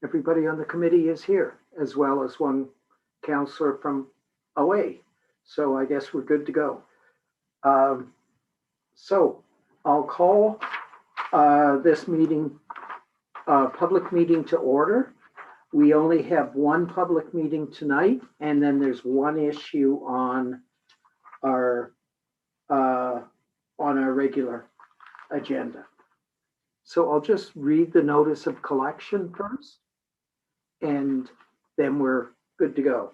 everybody on the committee is here, as well as one counselor from away. So I guess we're good to go. So I'll call this meeting, public meeting to order. We only have one public meeting tonight, and then there's one issue on our regular agenda. So I'll just read the notice of collection first, and then we're good to go.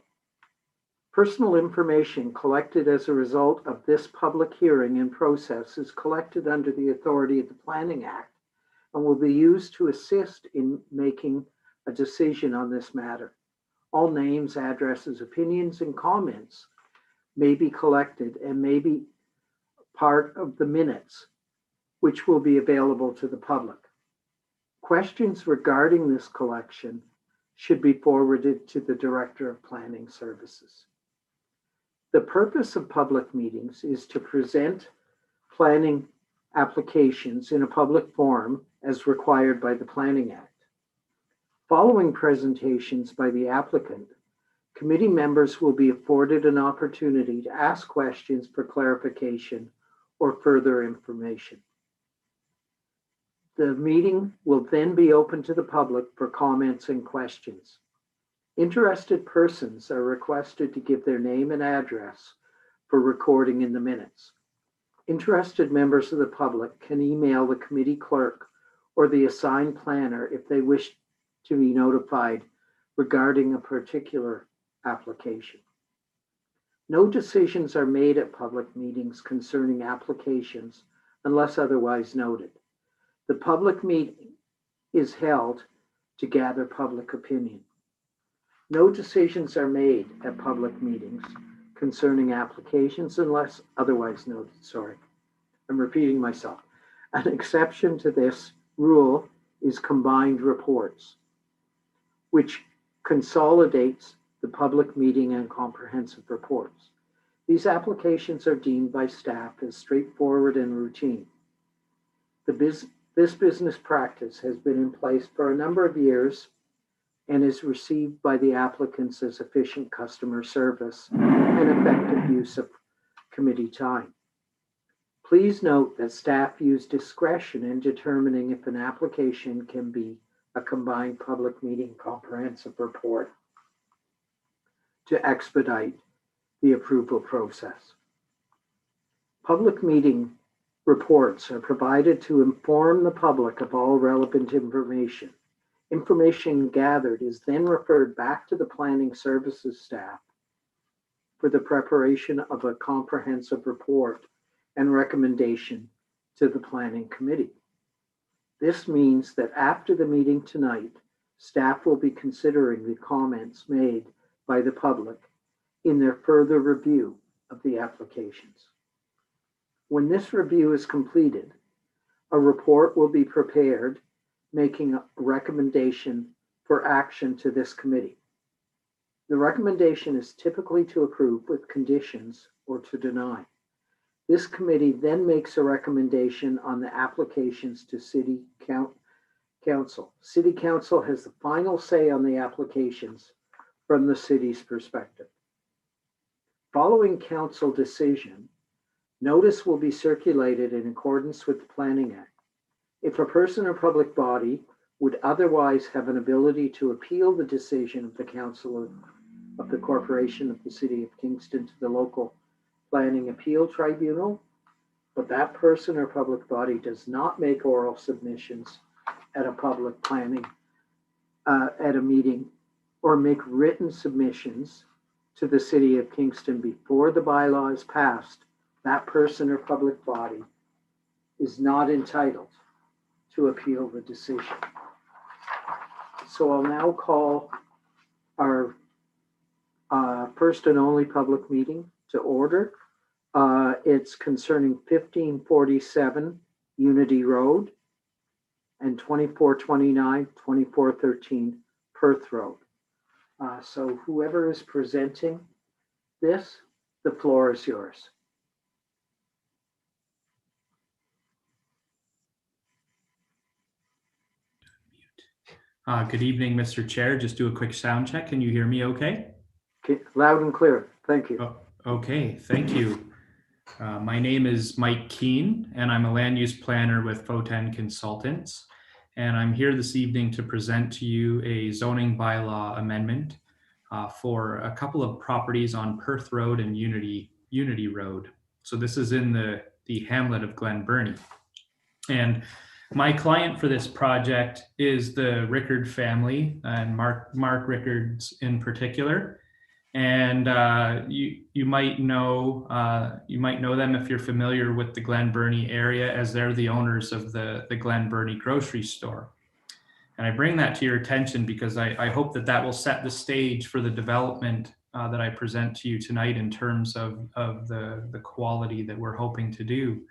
Personal information collected as a result of this public hearing and process is collected under the authority of the Planning Act and will be used to assist in making a decision on this matter. All names, addresses, opinions, and comments may be collected and may be part of the minutes, which will be available to the public. Questions regarding this collection should be forwarded to the Director of Planning Services. The purpose of public meetings is to present planning applications in a public forum as required by the Planning Act. Following presentations by the applicant, committee members will be afforded an opportunity to ask questions for clarification or further information. The meeting will then be open to the public for comments and questions. Interested persons are requested to give their name and address for recording in the minutes. Interested members of the public can email the committee clerk or the assigned planner if they wish to be notified regarding a particular application. No decisions are made at public meetings concerning applications unless otherwise noted. The public meeting is held to gather public opinion. No decisions are made at public meetings concerning applications unless otherwise noted. Sorry, I'm repeating myself. An exception to this rule is combined reports, which consolidates the public meeting and comprehensive reports. These applications are deemed by staff as straightforward and routine. This business practice has been in place for a number of years and is received by the applicants as efficient customer service and effective use of committee time. Please note that staff use discretion in determining if an application can be a combined public meeting comprehensive report to expedite the approval process. Public meeting reports are provided to inform the public of all relevant information. Information gathered is then referred back to the planning services staff for the preparation of a comprehensive report and recommendation to the planning committee. This means that after the meeting tonight, staff will be considering the comments made by the public in their further review of the applications. When this review is completed, a report will be prepared making a recommendation for action to this committee. The recommendation is typically to approve with conditions or to deny. This committee then makes a recommendation on the applications to City Council. City Council has the final say on the applications from the city's perspective. Following council decision, notice will be circulated in accordance with the Planning Act. If a person or public body would otherwise have an ability to appeal the decision of the Council of the Corporation of the City of Kingston to the local Planning Appeal Tribunal, but that person or public body does not make oral submissions at a public planning, at a meeting, or make written submissions to the City of Kingston before the bylaw is passed, that person or public body is not entitled to appeal the decision. So I'll now call our first and only public meeting to order. It's concerning 1547 Unity Road and 2429, 2413 Perth Road. So whoever is presenting this, the floor is yours. Good evening, Mr. Chair. Just do a quick sound check. Can you hear me okay? Loud and clear. Thank you. Oh, okay, thank you. My name is Mike Keene, and I'm a land use planner with Foten Consultants. And I'm here this evening to present to you a zoning bylaw amendment for a couple of properties on Perth Road and Unity Road. So this is in the hamlet of Glen Burnie. And my client for this project is the Rickard family, and Mark Rickards in particular. And you might know them if you're familiar with the Glen Burnie area, as they're the owners of the Glen Burnie grocery store. And I bring that to your attention because I hope that will set the stage for the development that I present to you tonight in terms of the quality that we're hoping to do.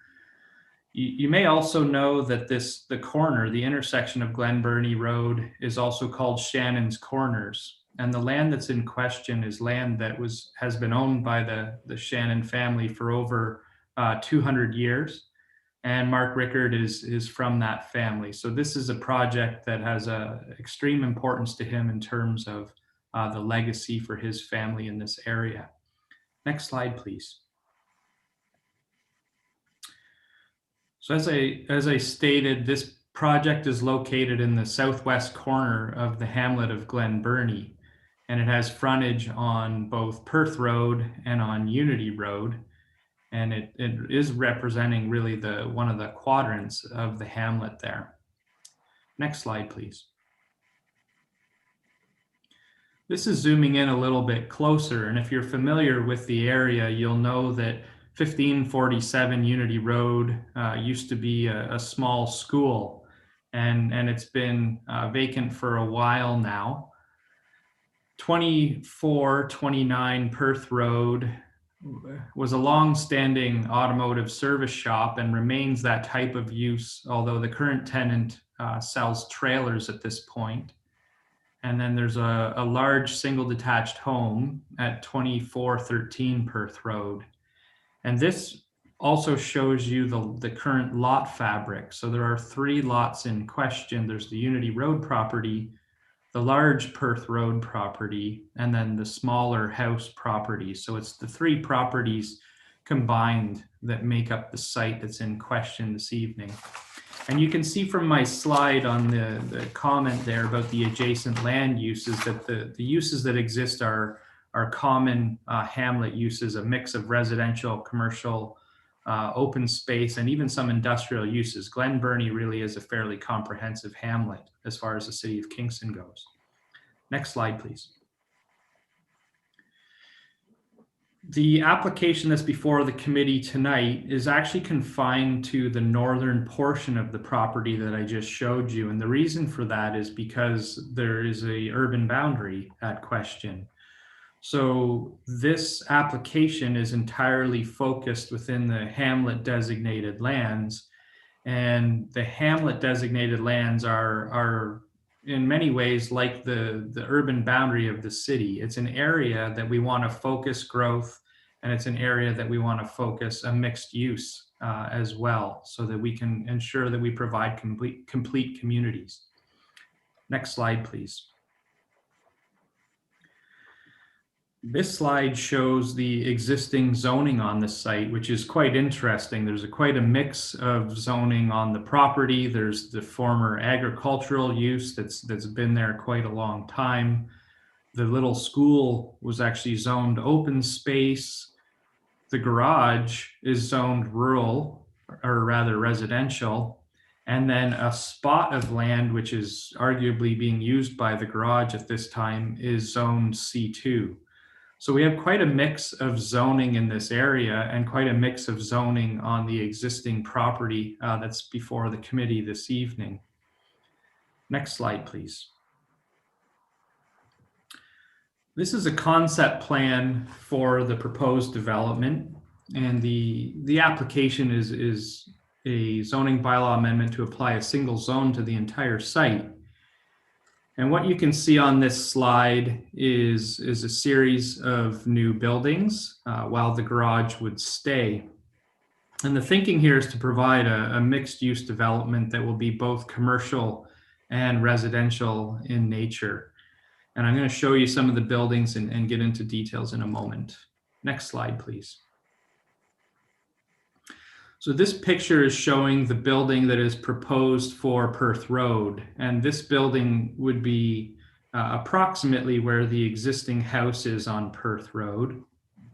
You may also know that the intersection of Glen Burnie Road is also called Shannon's Corners. And the land that's in question is land that has been owned by the Shannon family for over 200 years. And Mark Rickard is from that family. So this is a project that has extreme importance to him in terms of the legacy for his family in this area. Next slide, please. So as I stated, this project is located in the southwest corner of the hamlet of Glen Burnie, and it has frontage on both Perth Road and on Unity Road, and it is representing really one of the quadrants of the hamlet there. Next slide, please. This is zooming in a little bit closer, and if you're familiar with the area, you'll know that 1547 Unity Road used to be a small school, and it's been vacant for a while now. 2429 Perth Road was a long-standing automotive service shop and remains that type of use, although the current tenant sells trailers at this point. And then there's a large single detached home at 2413 Perth Road. And this also shows you the current lot fabric. So there are 3 lots in question. There's the Unity Road property, the large Perth Road property, and then the smaller house property. So it's the 3 properties combined that make up the site that's in question this evening. And you can see from my slide on the comment there about the adjacent land uses that the uses that exist are common hamlet uses, a mix of residential, commercial, open space, and even some industrial uses. Glen Burnie really is a fairly comprehensive hamlet as far as the city of Kingston goes. Next slide, please. The application that's before the committee tonight is actually confined to the northern portion of the property that I just showed you. And the reason for that is because there is an urban boundary at question. So this application is entirely focused within the hamlet designated lands, and the hamlet designated lands are in many ways like the urban boundary of the city. It's an area that we want to focus growth, and it's an area that we want to focus a mixed use as well, so that we can ensure that we provide complete communities. Next slide, please. This slide shows the existing zoning on the site, which is quite interesting. There's quite a mix of zoning on the property. There's the former agricultural use that's been there quite a long time. The little school was actually zoned open space. The garage is zoned rural, or rather residential. And then a spot of land, which is arguably being used by the garage at this time, is zoned C2. So we have quite a mix of zoning in this area and quite a mix of zoning on the existing property that's before the committee this evening. Next slide, please. This is a concept plan for the proposed development, and the application is a zoning bylaw amendment to apply a single zone to the entire site. And what you can see on this slide is a series of new buildings while the garage would stay. And the thinking here is to provide a mixed use development that will be both commercial and residential in nature. And I'm going to show you some of the buildings and get into details in a moment. Next slide, please. So this picture is showing the building that is proposed for Perth Road. And this building would be approximately where the existing house is on Perth Road.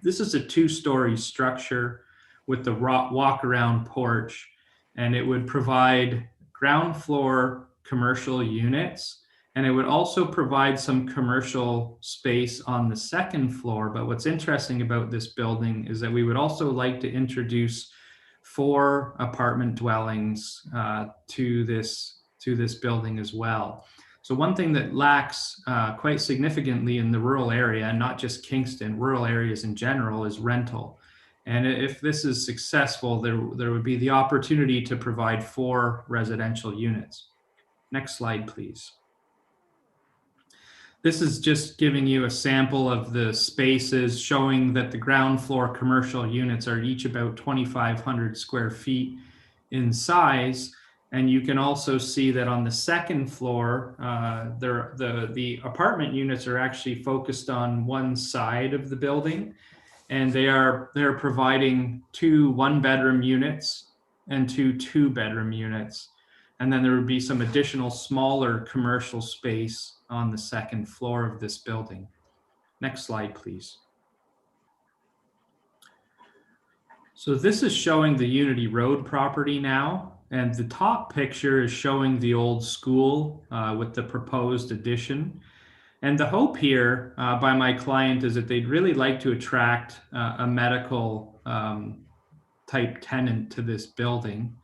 This is a 2-story structure with the walk-around porch, and it would provide ground floor commercial units, and it would also provide some commercial space on the second floor. But what's interesting about this building is that we would also like to introduce 4 apartment dwellings to this building as well. So one thing that lacks quite significantly in the rural area, and not just Kingston, rural areas in general, is rental. And if this is successful, there would be the opportunity to provide 4 residential units. Next slide, please. This is just giving you a sample of the spaces, showing that the ground floor commercial units are each about 2,500 square feet in size. And you can also see that on the second floor, the apartment units are actually focused on one side of the building, and they're providing 2 one-bedroom units and 2 two-bedroom units. And then there would be some additional smaller commercial space on the second floor of this building. Next slide, please. So this is showing the Unity Road property now. And the top picture is showing the old school with the proposed addition. And the hope here by my client is that they'd really like to attract a medical type tenant to this building.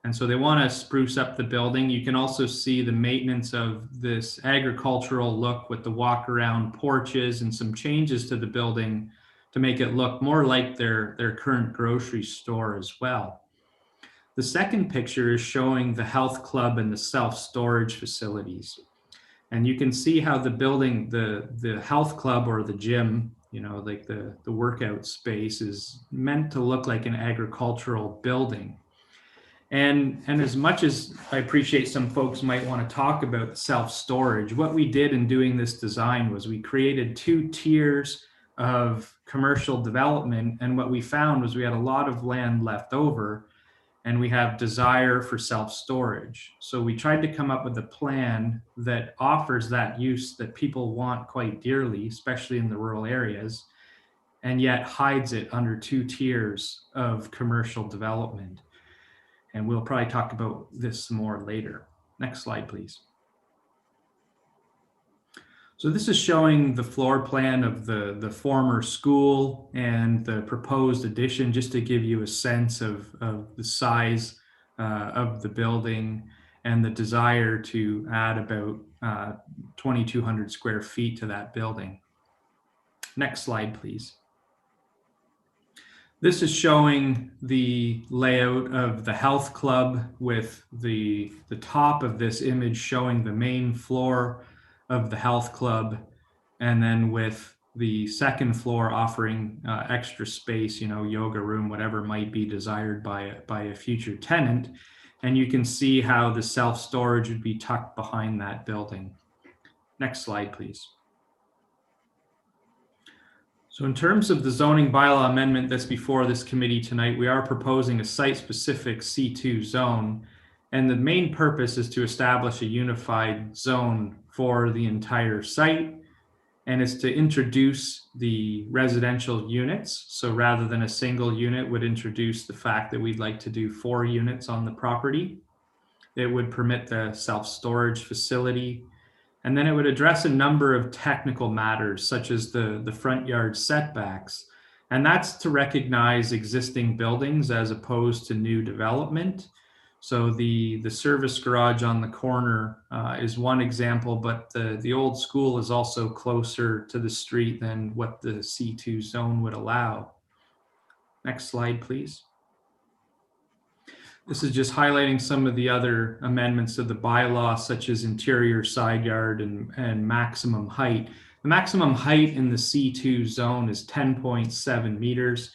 And so they want to spruce up the building. You can also see the maintenance of this agricultural look with the walk around porches and some changes to the building to make it look more like their current grocery store as well. The second picture is showing the health club and the self-storage facilities. And you can see how the building, the health club or the gym, like the workout space, is meant to look like an agricultural building. And as much as I appreciate some folks might want to talk about self-storage, what we did in doing this design was we created 2 tiers of commercial development. And what we found was we had a lot of land left over, and we have desire for self-storage. So we tried to come up with a plan that offers that use that people want quite dearly, especially in the rural areas, and yet hides it under 2 tiers of commercial development. And we'll probably talk about this some more later. Next slide, please. So this is showing the floor plan of the former school and the proposed addition, just to give you a sense of the size of the building and the desire to add about 2,200 square feet to that building. Next slide, please. This is showing the layout of the health club with the top of this image showing the main floor of the health club, and then with the second floor offering extra space, yoga room, whatever might be desired by a future tenant. And you can see how the self-storage would be tucked behind that building. Next slide, please. So in terms of the zoning bylaw amendment that's before this committee tonight, we are proposing a site-specific C2 zone. And the main purpose is to establish a unified zone for the entire site. And it's to introduce the residential units. So rather than a single unit, would introduce the fact that we'd like to do 4 units on the property. It would permit the self-storage facility. And then it would address a number of technical matters, such as the front yard setbacks. And that's to recognize existing buildings as opposed to new development. So the service garage on the corner is one example, but the old school is also closer to the street than what the C2 zone would allow. Next slide, please. This is just highlighting some of the other amendments of the bylaw, such as interior side yard and maximum height. The maximum height in the C2 zone is 10.7 meters.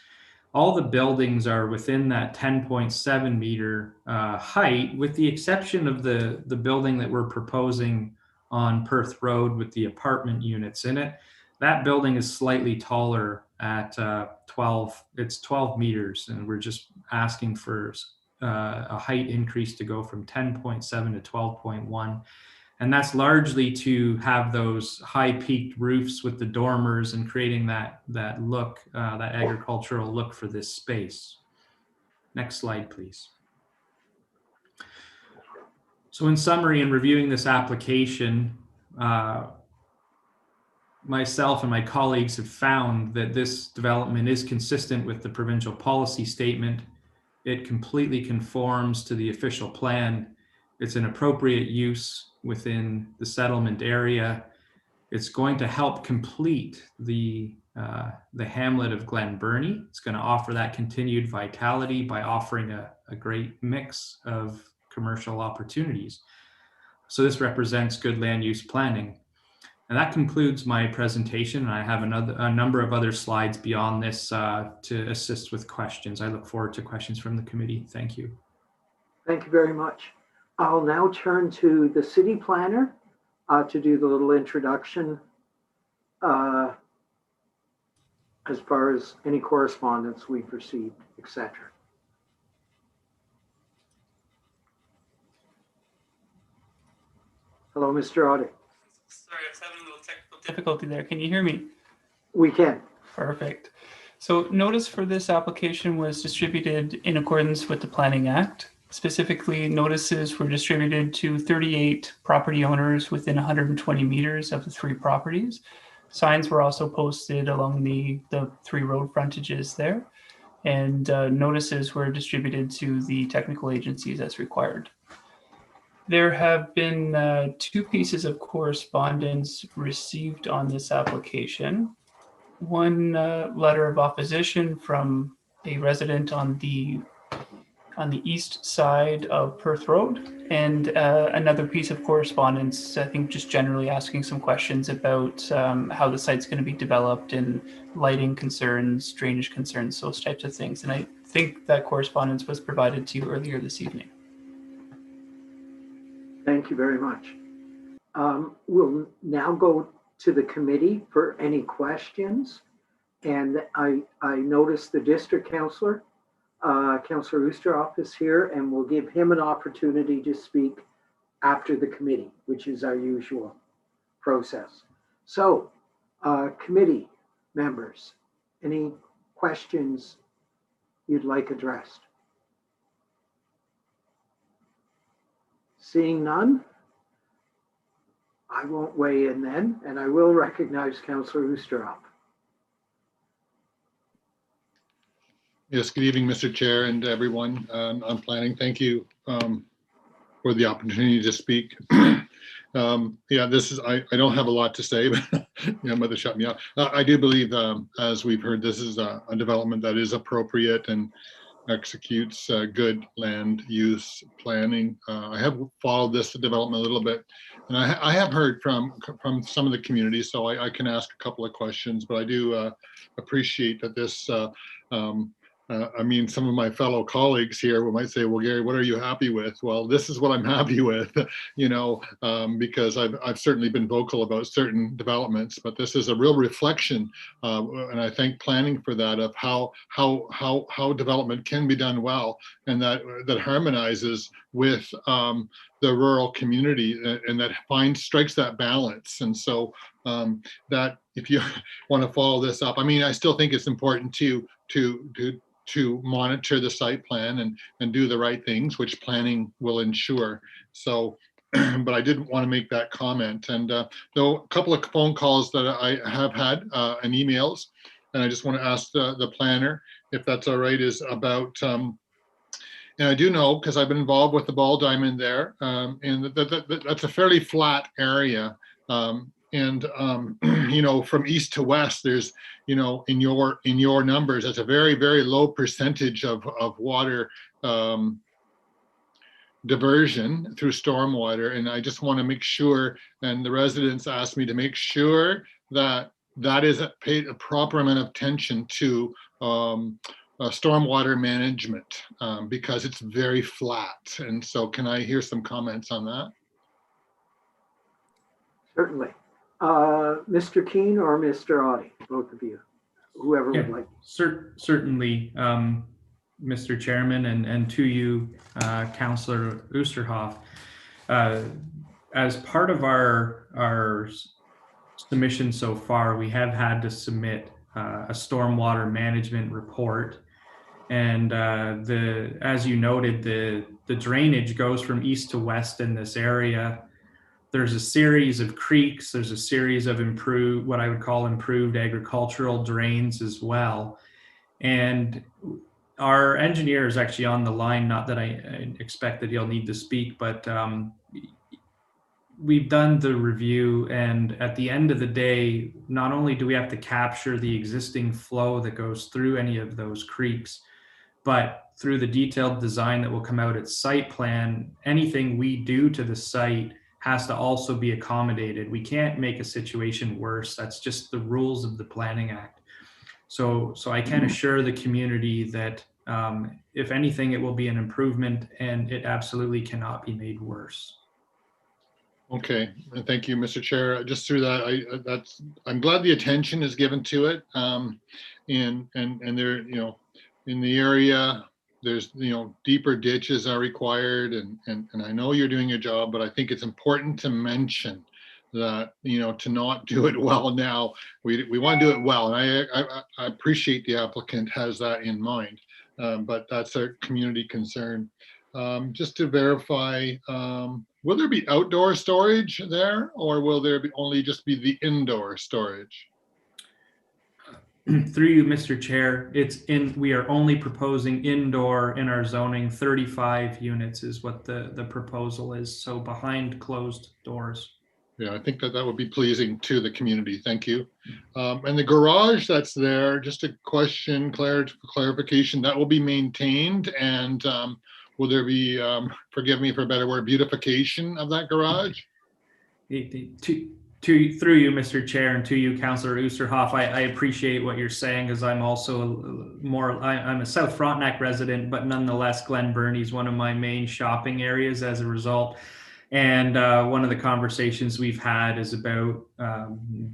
all the buildings are within that 10.7 meter height, with the exception of the building that we're proposing on Perth Road with the apartment units in it. That building is slightly taller at 12 meters, and we're just asking for a height increase to go from 10.7 to 12.1. And that's largely to have those high peaked roofs with the dormers and creating that look, that agricultural look for this space. Next slide, please. So in summary, in reviewing this application, myself and my colleagues have found that this development is consistent with the provincial policy statement. It completely conforms to the official plan. It's an appropriate use within the settlement area. It's going to help complete the hamlet of Glen Burnie. It's going to offer that continued vitality by offering a great mix of commercial opportunities. So this represents good land use planning. And that concludes my presentation. And I have a number of other slides beyond this to assist with questions. I look forward to questions from the committee. Thank you. Thank you very much. I'll now turn to the city planner to do the little introduction as far as any correspondence we've received, etc. Hello, Mr. Audit. Sorry, I was having a little technical difficulty there. Can you hear me? We can. Perfect. So notice for this application was distributed in accordance with the Planning Act. Specifically, notices were distributed to 38 property owners within 120 meters of the 3 properties. Signs were also posted along the 3 road frontages there, and notices were distributed to the technical agencies as required. There have been 2 pieces of correspondence received on this application. One letter of opposition from a resident on the east side of Perth Road, and another piece of correspondence, I think just generally asking some questions about how the site's going to be developed and lighting concerns, drainage concerns, those types of things. And I think that correspondence was provided to you earlier this evening. Thank you very much. We'll now go to the committee for any questions. And I noticed the district councillor, Councillor Oosterhoff, is here, and we'll give him an opportunity to speak after the committee, which is our usual process. So, committee members, any questions you'd like addressed? Seeing none, I won't weigh in then, and I will recognize Councillor Oosterhoff. Yes, good evening, Mr. Chair and everyone on planning. Thank you for the opportunity to speak. Yeah, this is, I don't have a lot to say, but mother shut me up. I do believe, as we've heard, this is a development that is appropriate and executes good land use planning. I have followed this development a little bit, and I have heard from some of the community, so I can ask a couple of questions, but I do appreciate that this I mean, some of my fellow colleagues here might say, well, Gary, what are you happy with? Well, this is what I'm happy with, because I've certainly been vocal about certain developments, but this is a real reflection, and I thank planning for that, of how development can be done well, and that harmonizes with the rural community, and that strikes that balance. And so that if you want to follow this up, I mean, I still think it's important to monitor the site plan and do the right things, which planning will ensure. So, but I did want to make that comment. And though a couple of phone calls that I have had and emails, and I just want to ask the planner, if that's all right, is about, and I do know, because I've been involved with the ball diamond there, and that's a fairly flat area. From east to west, there's, in your numbers, that's a very, very low percentage of water diversion through stormwater. And I just want to make sure, and the residents asked me to make sure that is paid a proper amount of attention to stormwater management because it's very flat. And so can I hear some comments on that? Certainly. Mr. Keene or Mr. Audi, both of you, whoever would like. Certainly, Mr. Chairman, and to you, Councillor Oosterhoff. As part of our submission so far, we have had to submit a stormwater management report. And as you noted, the drainage goes from east to west in this area. There's a series of creeks. There's a series of what I would call improved agricultural drains as well. And our engineer is actually on the line, not that I expect that he'll need to speak, but we've done the review, and at the end of the day, not only do we have to capture the existing flow that goes through any of those creeks, but through the detailed design that will come out at site plan, anything we do to the site has to also be accommodated. We can't make a situation worse. That's just the rules of the Planning Act. So I can assure the community that if anything, it will be an improvement, and it absolutely cannot be made worse. Okay, and thank you, Mr. Chair. Just through that, I'm glad the attention is given to it. And there, in the area, there's, deeper ditches are required, and I know you're doing your job, but I think it's important to mention that, to not do it well now. We want to do it well, and I appreciate the applicant has that in mind, but that's a community concern. Just to verify, will there be outdoor storage there, or will there only just be the indoor storage? Through you, Mr. Chair, we are only proposing indoor in our zoning. 35 units is what the proposal is. So behind closed doors. Yeah, I think that would be pleasing to the community. Thank you. And the garage that's there, just a question, clarification, that will be maintained, and will there be, forgive me for a better word, beautification of that garage? Through you, Mr. Chair, and to you, Councillor Oosterhoff, I appreciate what you're saying, because I'm also I'm a South Frontenac resident, but nonetheless, Glen Burnie is one of my main shopping areas as a result. And one of the conversations we've had is about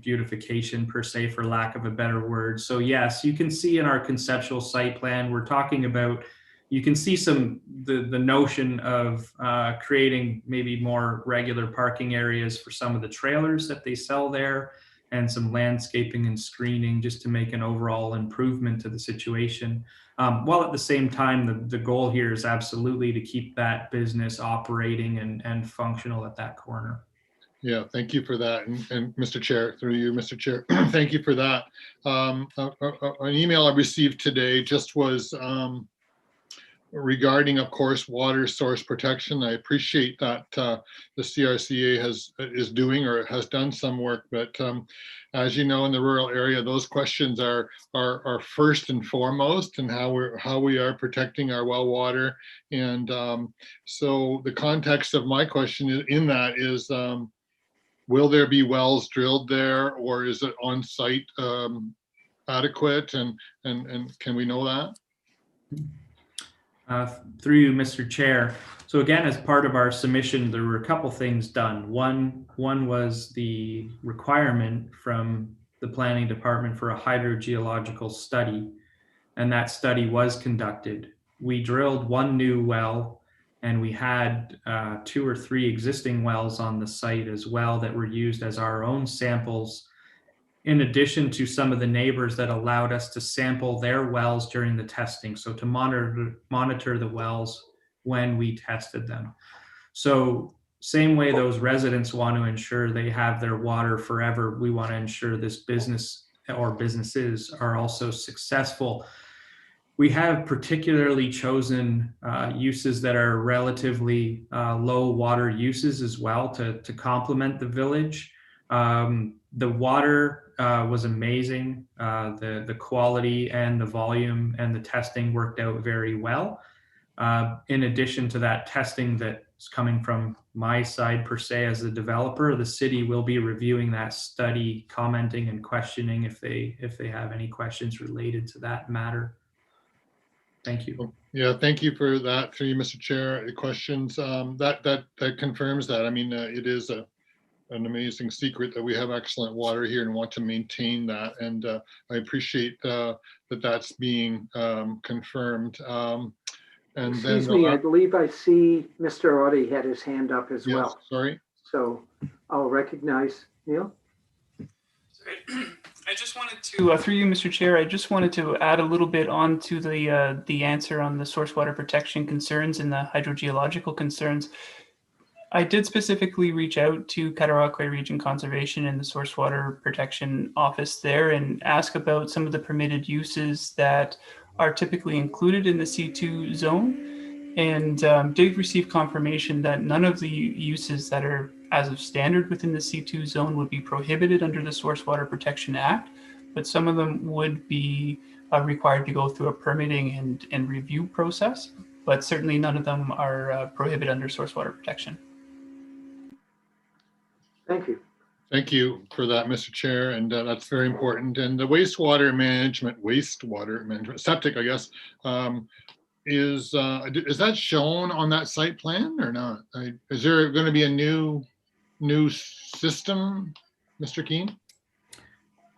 beautification, per se, for lack of a better word. So yes, you can see in our conceptual site plan, we're talking about, you can see the notion of creating maybe more regular parking areas for some of the trailers that they sell there, and some landscaping and screening just to make an overall improvement to the situation. While at the same time, the goal here is absolutely to keep that business operating and functional at that corner. Yeah, thank you for that. And Mr. Chair, through you, Mr. Chair, thank you for that. An email I received today just was regarding, of course, water source protection. I appreciate that the CRCA is doing or has done some work, but as you know, in the rural area, those questions are first and foremost, and how we are protecting our well water. And so the context of my question in that is, will there be wells drilled there, or is it on site adequate, and can we know that? Through you, Mr. Chair. So again, as part of our submission, there were a couple things done. One was the requirement from the planning department for a hydrogeological study, and that study was conducted. We drilled one new well, and we had 2 or 3 existing wells on the site as well that were used as our own samples, in addition to some of the neighbors that allowed us to sample their wells during the testing. So to monitor the wells when we tested them. So same way those residents want to ensure they have their water forever, we want to ensure this business or businesses are also successful. We have particularly chosen uses that are relatively low water uses as well to complement the village. The water was amazing. The quality and the volume and the testing worked out very well. In addition to that testing that's coming from my side, per se, as a developer, the city will be reviewing that study, commenting and questioning if they have any questions related to that matter. Thank you. Yeah, thank you for that. Through you, Mr. Chair. Questions? That confirms that. I mean, it is an amazing secret that we have excellent water here and want to maintain that. And I appreciate that that's being confirmed. And Excuse then, me, I believe I see Mr. Audie had his hand up as yes, well. sorry. So I'll recognize Neil. I just wanted to, through you, Mr. Chair, I just wanted to add a little bit on to the answer on the source water protection concerns and the hydrogeological concerns. I did specifically reach out to Cataraqui Region Conservation and the Source Water Protection Office there and ask about some of the permitted uses that are typically included in the C2 zone, and did receive confirmation that none of the uses that are as of standard within the C2 zone would be prohibited under the Source Water Protection Act, but some of them would be required to go through a permitting and review process, but certainly none of them are prohibited under source water protection. Thank you. Thank you for that, Mr. Chair, and that's very important. And the wastewater management, septic, I guess, is that shown on that site plan or not? Is there going to be a new system, Mr. Keene?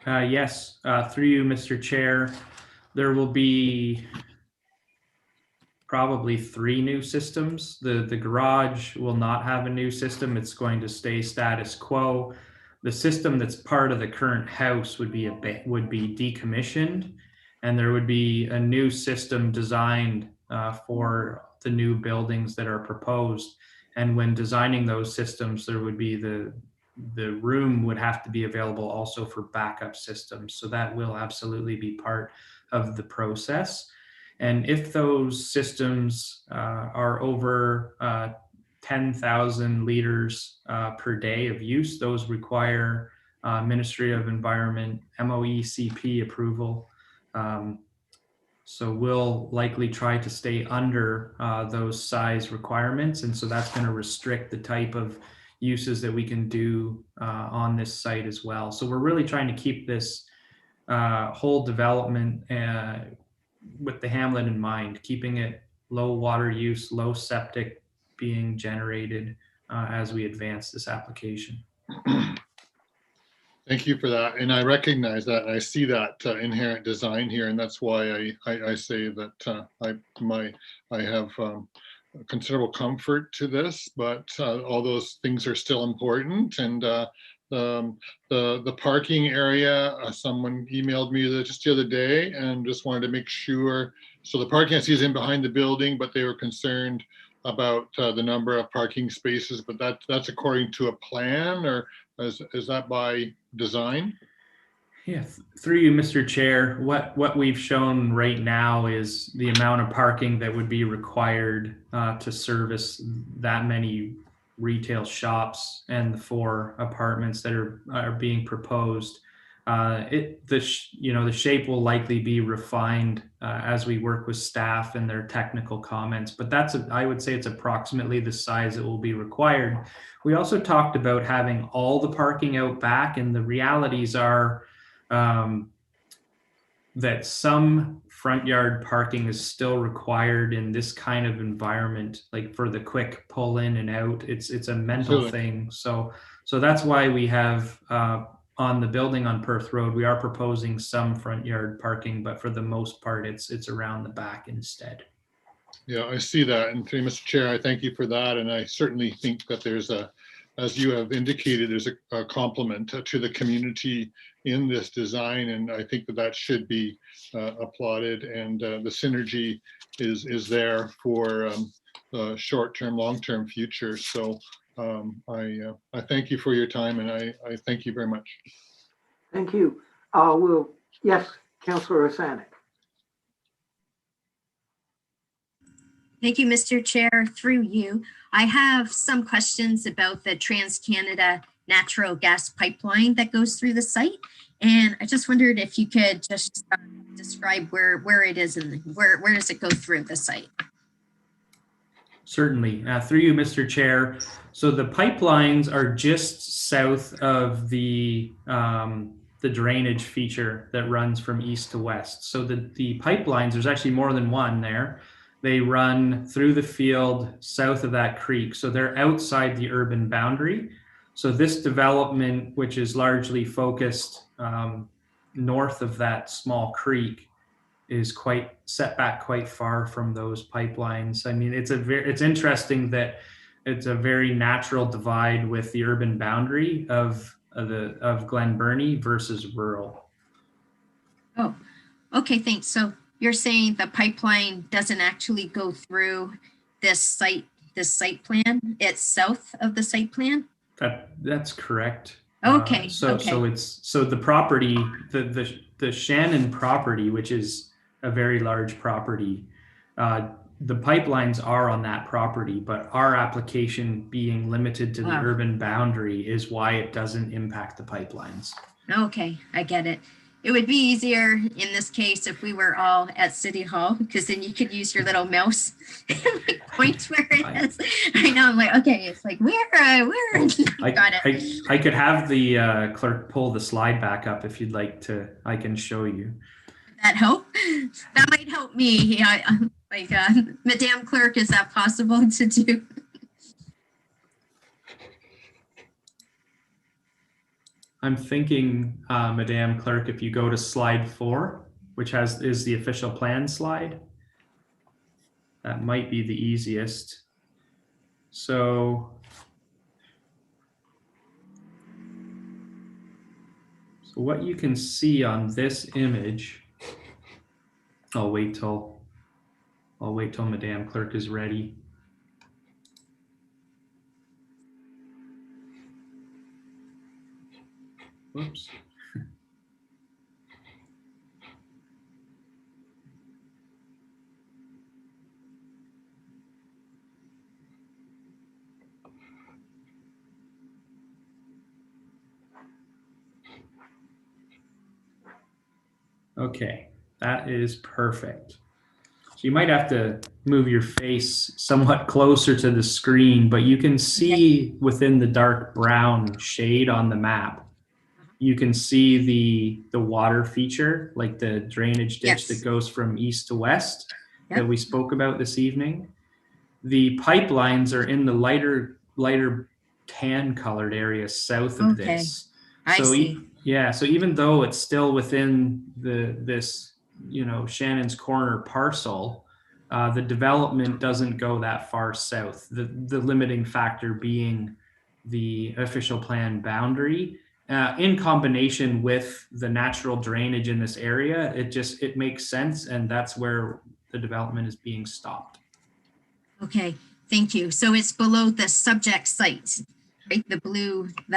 Yes, through you, Mr. Chair, there will be probably 3 new systems. The garage will not have a new system. It's going to stay status quo. The system that's part of the current house would be decommissioned, and there would be a new system designed for the new buildings that are proposed. And when designing those systems, there would be the room would have to be available also for backup systems. So that will absolutely be part of the process. And if those systems are over 10,000 liters per day of use, those require Ministry of Environment MOECP approval. So we'll likely try to stay under those size requirements. And so that's going to restrict the type of uses that we can do on this site as well. So we're really trying to keep this whole development with the hamlet in mind, keeping it low water use, low septic being generated as we advance this application. Thank you for that. And I recognize that. I see that inherent design here, and that's why I say that I have considerable comfort to this, but all those things are still important. And the parking area, someone emailed me just the other day and just wanted to make sure. So the parking I see is in behind the building, but they were concerned about the number of parking spaces, but that's according to a plan, or is that by design? Yeah, through you, Mr. Chair, what we've shown right now is the amount of parking that would be required to service that many retail shops and the 4 apartments that are being proposed. The shape will likely be refined as we work with staff and their technical comments, but I would say it's approximately the size that will be required. We also talked about having all the parking out back, and the realities are that some front yard parking is still required in this kind of environment, like for the quick pull in and out. It's a mental thing. So that's why we have on the building on Perth Road, we are proposing some front yard parking, but for the most part, it's around the back instead. Yeah, I see that. And through Mr. Chair, I thank you for that. And I certainly think that there's as you have indicated, there's a compliment to the community in this design. And I think that should be applauded. And the synergy is there for the short-term, long-term future. So I thank you for your time, and I thank you very much. Thank you. Yes, Councillor Asanic. Thank you, Mr. Chair. Through you, I have some questions about the Trans-Canada natural gas pipeline that goes through the site. And I just wondered if you could just describe where it is and where does it go through the site? Certainly. Through you, Mr. Chair. So the pipelines are just south of the the drainage feature that runs from east to west. So the pipelines, there's actually more than one there. They run through the field south of that creek. So they're outside the urban boundary. So this development, which is largely focused north of that small creek, is quite set back quite far from those pipelines. I mean, it's interesting that it's a very natural divide with the urban boundary of Glen Burnie versus rural. Oh, okay, thanks. So you're saying the pipeline doesn't actually go through this site plan? It's south of the site plan? That's correct. Okay. So the property, the Shannon property, which is a very large property, the pipelines are on that property, but our application being limited to the urban boundary is why it doesn't impact the pipelines. Okay, I get it. It would be easier in this case if we were all at City Hall, because then you could use your little mouse and like point where it is. I know, I'm like, okay, it's like where? Got it. I could have the clerk pull the slide back up if you'd like to. I can show you. That help? That might help me. Yeah, like Madame Clerk, is that possible to do? I'm thinking, Madame Clerk, if you go to slide 4, which is the official plan slide, that might be the easiest. So what you can see on this image, I'll wait till Madame Clerk is ready. Whoops. Okay, that is perfect. So you might have to move your face somewhat closer to the screen, but you can see within the dark brown shade on the map, you can see the water feature, like the drainage ditch that goes from east to west that we spoke about this evening. The pipelines are in the lighter tan colored area south of this. I see. So even though it's still within this Shannon's Corner parcel, the development doesn't go that far south. The limiting factor being the official plan boundary. In combination with the natural drainage in this area, it makes sense, and that's where the development is being stopped. Okay, thank you. So it's below the subject site, right? The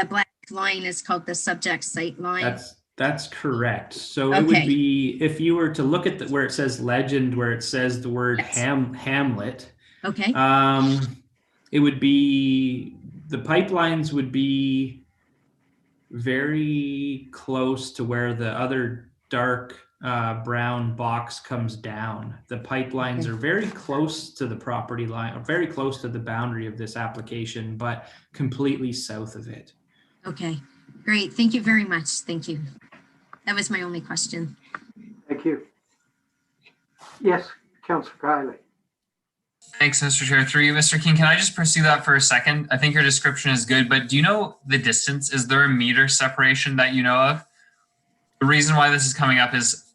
black line is called the subject site line. That's correct. So it would be, if you were to look at where it says legend, where it says the word Hamlet. Okay. It would be, the pipelines would be very close to where the other dark brown box comes down. The pipelines are very close to the property line, or very close to the boundary of this application, but completely south of it. Okay, great. Thank you very much. Thank you. That was my only question. Thank you. Yes, Councillor Kiley. Thanks, Mr. Chair. Through you, Mr. King, can I just pursue that for a second? I think your description is good, but do you know the distance? Is there a meter separation that you know of? The reason why this is coming up is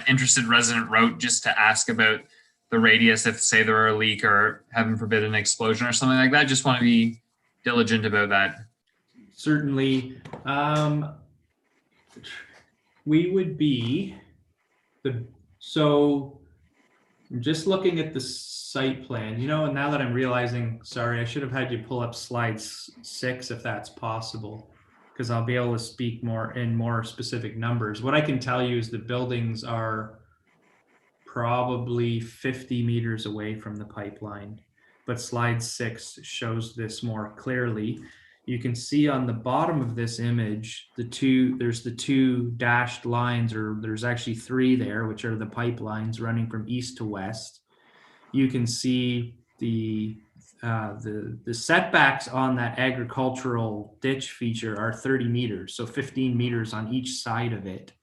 interested resident wrote just to ask about the radius if, say, there were a leak or, heaven forbid, an explosion or something like that. Just want to be diligent about that. Certainly. We would be so I'm just looking at the site plan, and now that I'm realizing, sorry, I should have had you pull up slide 6 if that's possible, because I'll be able to speak more specific numbers. What I can tell you is the buildings are probably 50 meters away from the pipeline, but slide 6 shows this more clearly. You can see on the bottom of this image, there's the two dashed lines, or there's actually 3 there, which are the pipelines running from east to west. You can see the setbacks on that agricultural ditch feature are 30 meters, so 15 meters on each side of it.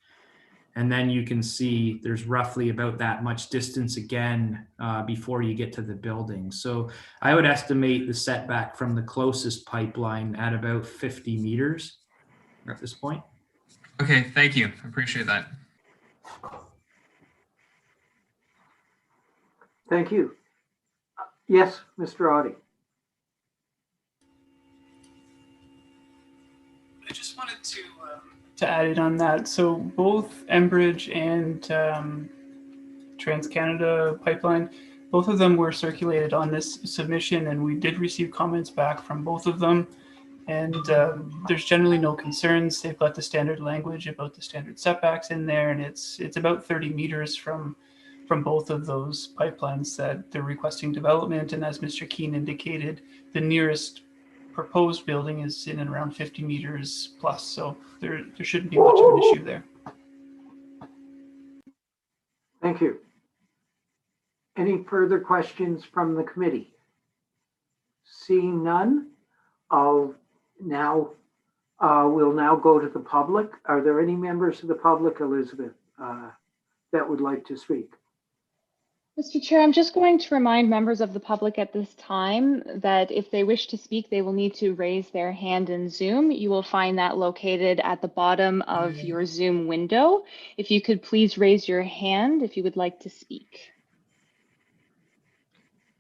And then you can see there's roughly about that much distance again before you get to the building. So I would estimate the setback from the closest pipeline at about 50 meters at this point. Okay, thank you. I appreciate that. Thank you. Yes, Mr. Audi. I just wanted to add in on that. So both Enbridge and TransCanada pipeline, both of them were circulated on this submission, and we did receive comments back from both of them. And there's generally no concerns. They've got the standard language about the standard setbacks in there, and it's about 30 meters from both of those pipelines that they're requesting development. And as Mr. Keene indicated, the nearest proposed building is in and around 50 meters plus. So there shouldn't be much of an issue there. Thank you. Any further questions from the committee? Seeing none, we'll now go to the public. Are there any members of the public, Elizabeth, that would like to speak? Mr. Chair, I'm just going to remind members of the public at this time that if they wish to speak, they will need to raise their hand in Zoom. You will find that located at the bottom of your Zoom window. If you could please raise your hand if you would like to speak.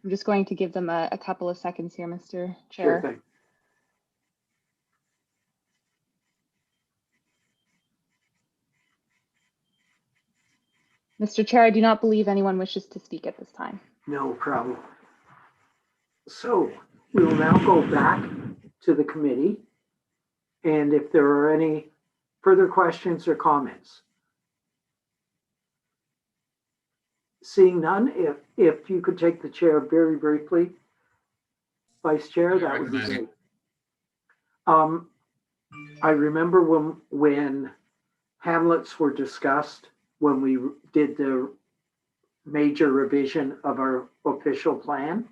I'm just going to give them a couple of seconds here, Mr. Chair. Sure thing. Mr. Chair, I do not believe anyone wishes to speak at this time. No problem. So we'll now go back to the committee. And if there are any further questions or comments. Seeing none, if you could take the chair very briefly, Vice Chair, that would be great. I remember when hamlets were discussed, when we did the major revision of our official plan,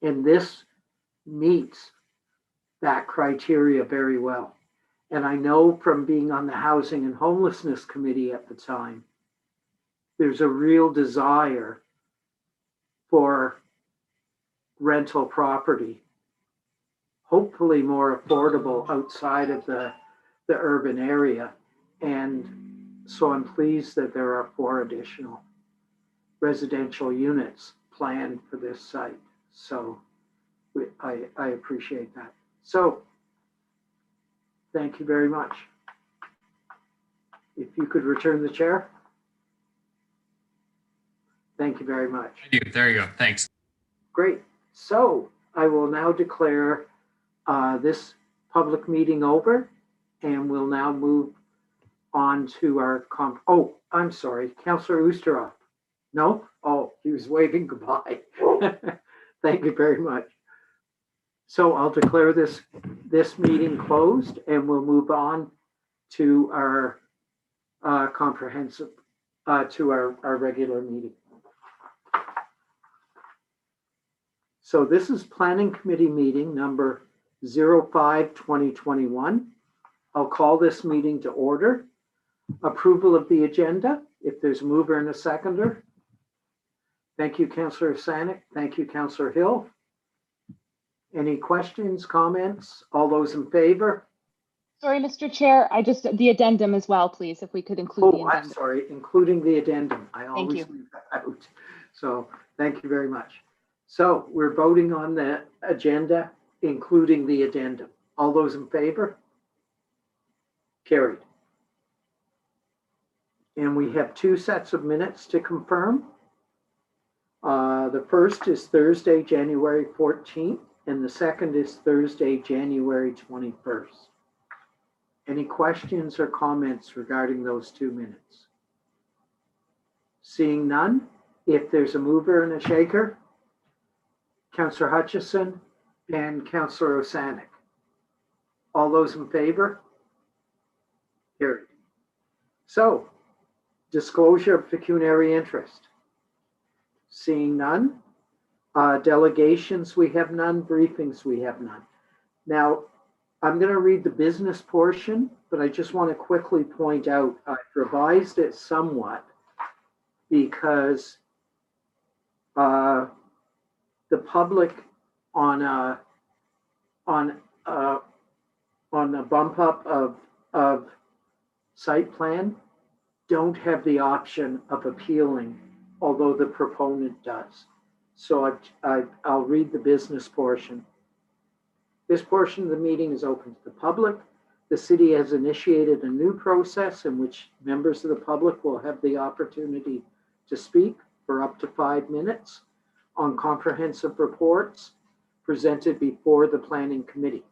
and this meets that criteria very well. And I know from being on the Housing and Homelessness Committee at the time, there's a real desire for rental property, hopefully more affordable outside of the urban area. And so I'm pleased that there are 4 additional residential units planned for this site. So I appreciate that. So thank you very much. If you could return the chair. Thank you very much. Thank you. There you go. Thanks. Great. So I will now declare this public meeting over, and we'll now move on to our oh, I'm sorry, Councillor Oosterhoff. No? Oh, he was waving goodbye. Thank you very much. So I'll declare this meeting closed, and we'll move on to our comprehensive, to our regular meeting. So this is Planning Committee meeting number 05-2021. I'll call this meeting to order. Approval of the agenda, if there's a mover and a seconder. Thank you, Councillor Sanik. Thank you, Councillor Hill. Any questions, comments? All those in favor? Sorry, Mr. Chair, the addendum as well, please, if we could include the Oh, addendum. I'm sorry, including the addendum. I Thank always you. leave that out. So thank you very much. So we're voting on the agenda, including the addendum. All those in favor? Carried. And we have 2 sets of minutes to confirm. The first is Thursday, January 14th, and the second is Thursday, January 21st. Any questions or comments regarding those 2 minutes? Seeing none, if there's a mover and a shaker, Councillor Hutchison and Councillor Osanek. All those in favor? Carried. So, disclosure of pecuniary interest. Seeing none, Delegations, we have none. Briefings, we have none. Now, I'm going to read the business portion, but I just want to quickly point out I've revised it somewhat because the public on a bump up of site plan don't have the option of appealing, although the proponent does. So I'll read the business portion. This portion of the meeting is open to the public. The city has initiated a new process in which members of the public will have the opportunity to speak for up to 5 minutes on comprehensive reports presented before the planning committee.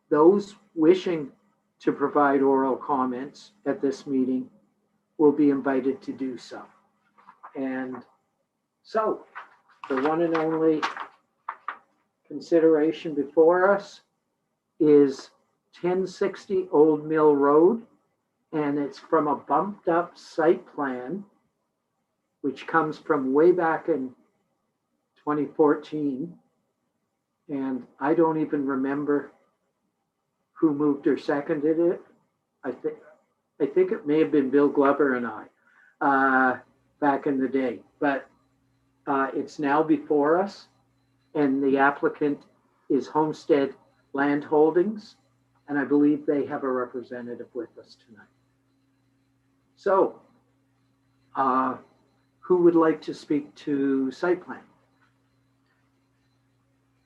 Those wishing to provide oral comments at this meeting will be invited to do so. And so the one and only consideration before us is 1060 Old Mill Road, and it's from a bumped up site plan, which comes from way back in 2014. And I don't even remember who moved or seconded it. I think it may have been Bill Glover and I back in the day, but it's now before us, and the applicant is Homestead Land Holdings, and I believe they have a representative with us tonight. So, who would like to speak to site plan?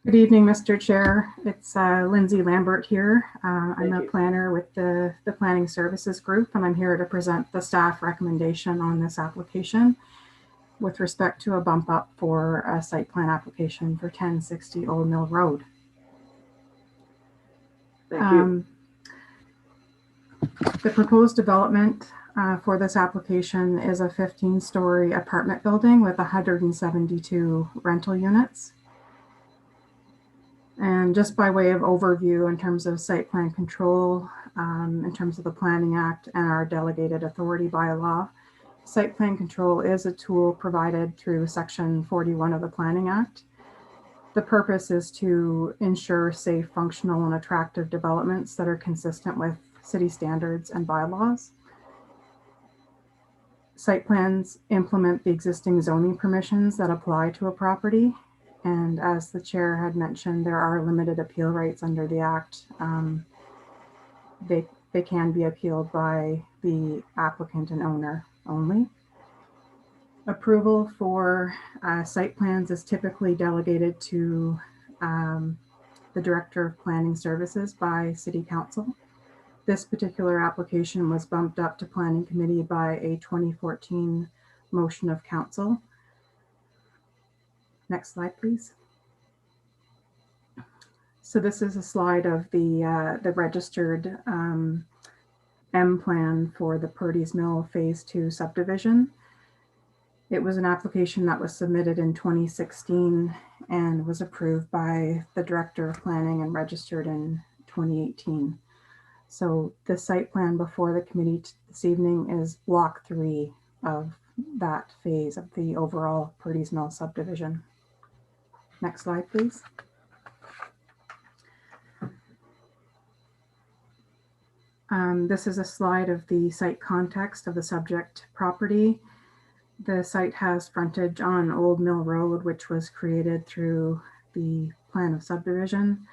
Good evening, Mr. Chair. It's Lindsay Lambert here. I'm Thank a you. planner with the Planning Services Group, and I'm here to present the staff recommendation on this application with respect to a bump up for a site plan application for 1060 Old Mill Road. Thank you. The proposed development for this application is a 15-story apartment building with 172 rental units. And just by way of overview in terms of site plan control, in terms of the Planning Act and our delegated authority bylaw, site plan control is a tool provided through Section 41 of the Planning Act. The purpose is to ensure safe, functional, and attractive developments that are consistent with city standards and bylaws. Site plans implement the existing zoning permissions that apply to a property. And as the chair had mentioned, there are limited appeal rights under the Act. They can be appealed by the applicant and owner only. Approval for site plans is typically delegated to the Director of Planning Services by City Council. This particular application was bumped up to Planning Committee by a 2014 motion of council. Next slide, please. So this is a slide of the registered M plan for the Purdy's Mill Phase 2 subdivision. It was an application that was submitted in 2016 and was approved by the Director of Planning and registered in 2018. So the site plan before the committee this evening is block 3 of that phase of the overall Purdy's Mill subdivision. Next slide, please. This is a slide of the site context of the subject property. The site has frontage on Old Mill Road, which was created through the plan of subdivision.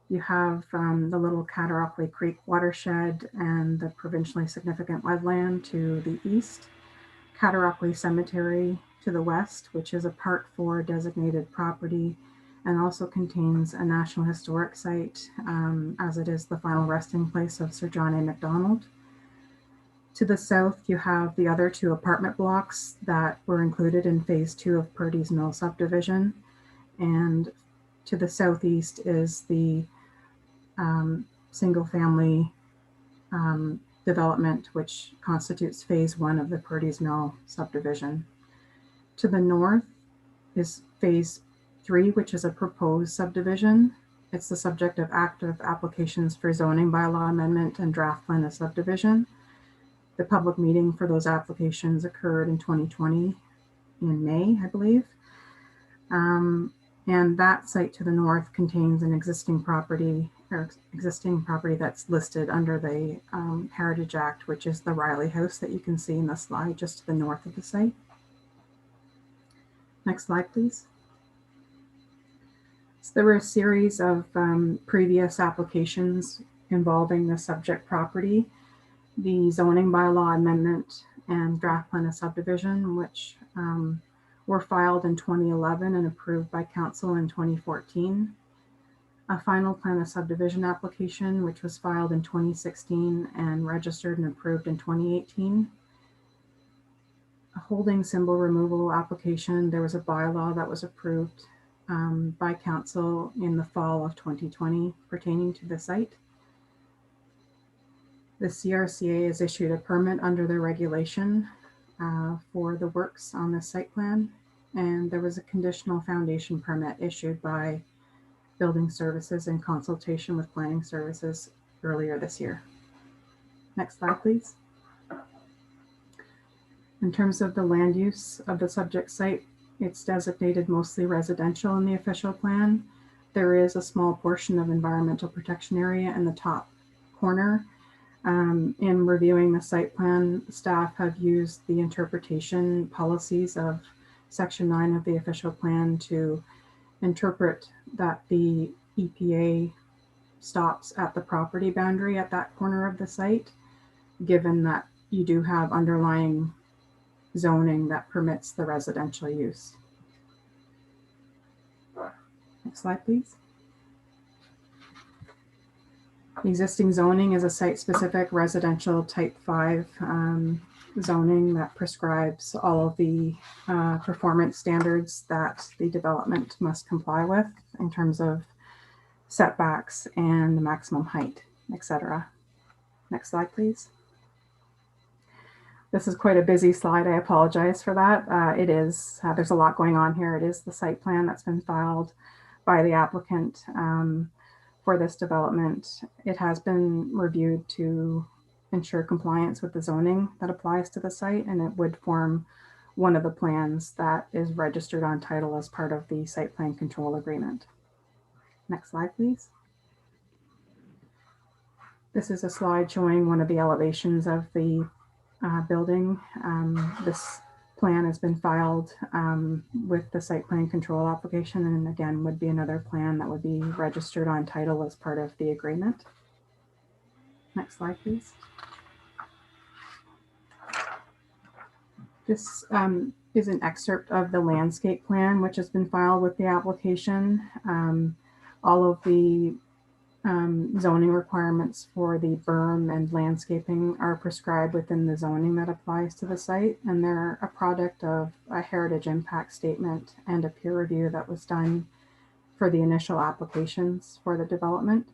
You have the little Catarockley Creek watershed and the provincially significant wetland to the east, Catarockley Cemetery to the west, which is a Part 4 designated property and also contains a National Historic Site, as it is the final resting place of Sir John A. Macdonald. To the south, you have the other 2 apartment blocks that were included in Phase 2 of Purdy's Mill subdivision. And to the southeast is the single family development, which constitutes Phase 1 of the Purdy's Mill subdivision. To the north is Phase 3, which is a proposed subdivision. It's the subject of active applications for zoning bylaw amendment and draft plan of subdivision. The public meeting for those applications occurred in 2020 in May, I believe. And that site to the north contains an existing property that's listed under the Heritage Act, which is the Riley House that you can see in the slide just to the north of the site. Next slide, please. So there were a series of previous applications involving the subject property, the zoning bylaw amendment and draft plan of subdivision, which were filed in 2011 and approved by council in 2014. A final plan of subdivision application, which was filed in 2016 and registered and approved in 2018. A holding symbol removal application, there was a bylaw that was approved by council in the fall of 2020 pertaining to the site. The CRCA has issued a permit under their regulation for the works on the site plan, and there was a conditional foundation permit issued by Building Services in consultation with Planning Services earlier this year. Next slide, please. In terms of the land use of the subject site, it's designated mostly residential in the official plan. There is a small portion of environmental protection area in the top corner. In reviewing the site plan, staff have used the interpretation policies of Section 9 of the official plan to interpret that the EPA stops at the property boundary at that corner of the site, given that you do have underlying zoning that permits the residential use. Next slide, please. The existing zoning is a site-specific residential type 5 zoning that prescribes all of the performance standards that the development must comply with in terms of setbacks and the maximum height, etc. Next slide, please. This is quite a busy slide. I apologize for that. It is, there's a lot going on here. It is the site plan that's been filed by the applicant for this development. It has been reviewed to ensure compliance with the zoning that applies to the site, and it would form one of the plans that is registered on title as part of the site plan control agreement. Next slide, please. This is a slide showing one of the elevations of the building. This plan has been filed with the site plan control application, and again would be another plan that would be registered on title as part of the agreement. Next slide, please. This is an excerpt of the landscape plan, which has been filed with the application. All of the zoning requirements for the berm and landscaping are prescribed within the zoning that applies to the site, and they're a product of a heritage impact statement and a peer review that was done for the initial applications for the development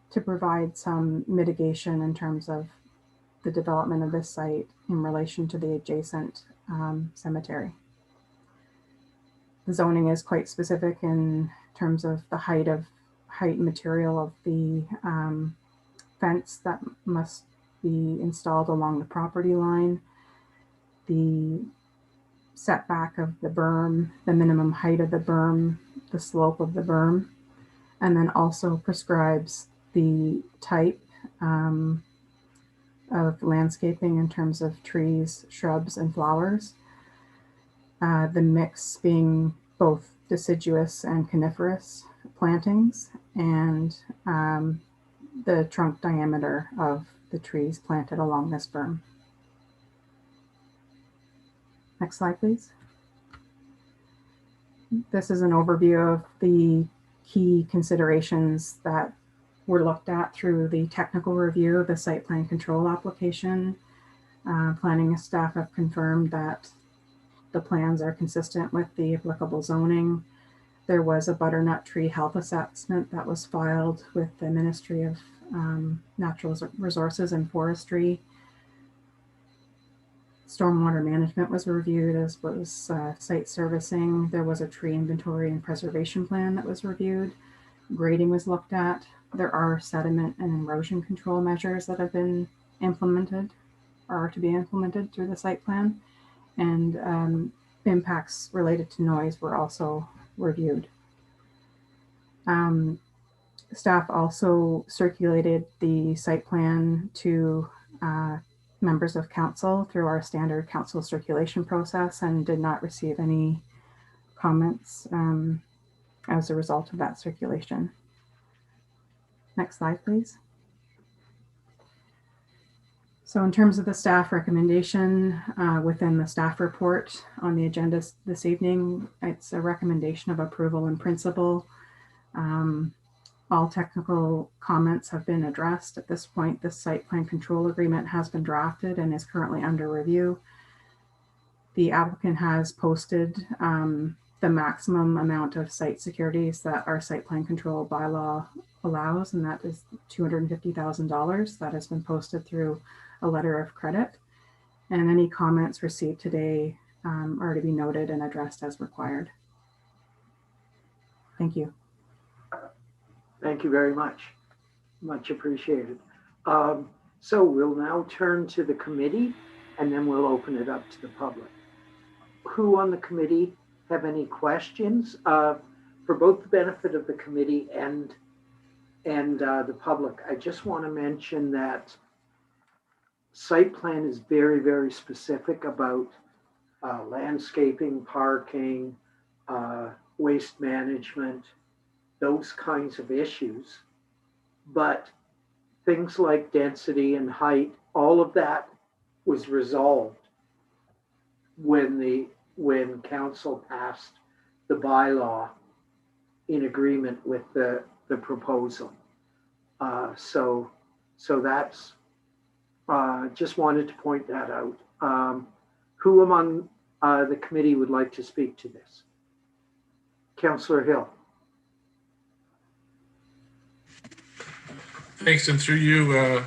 to provide some mitigation in terms of the development of this site in relation to the adjacent cemetery. The zoning is quite specific in terms of the height material of the fence that must be installed along the property line, the setback of the berm, the minimum height of the berm, the slope of the berm, and then also prescribes the type of landscaping in terms of trees, shrubs, and flowers. The mix being both deciduous and coniferous plantings, and the trunk diameter of the trees planted along this berm. Next slide, please. This is an overview of the key considerations that were looked at through the technical review of the site plan control application. Planning staff have confirmed that the plans are consistent with the applicable zoning. There was a butternut tree health assessment that was filed with the Ministry of Natural Resources and Forestry. Stormwater management was reviewed, as was site servicing. There was a tree inventory and preservation plan that was reviewed. Grading was looked at. There are sediment and erosion control measures that have been implemented or are to be implemented through the site plan. And impacts related to noise were also reviewed. Staff also circulated the site plan to members of council through our standard council circulation process and did not receive any comments as a result of that circulation. Next slide, please. So in terms of the staff recommendation within the staff report on the agenda this evening, it's a recommendation of approval in principle. All technical comments have been addressed. At this point, the site plan control agreement has been drafted and is currently under review. The applicant has posted the maximum amount of site securities that our site plan control bylaw allows, and that is $250,000. That has been posted through a letter of credit. And any comments received today are to be noted and addressed as required. Thank you. Thank you very much. Much appreciated. So we'll now turn to the committee and then we'll open it up to the public. Who on the committee have any questions for both the benefit of the committee and the public? I just want to mention that site plan is very, very specific about landscaping, parking, waste management, those kinds of issues. But things like density and height, all of that was resolved when council passed the bylaw in agreement with the proposal. So that's, just wanted to point that out. Who among the committee would like to speak to this? Councillor Hill. Thanks, and through you, I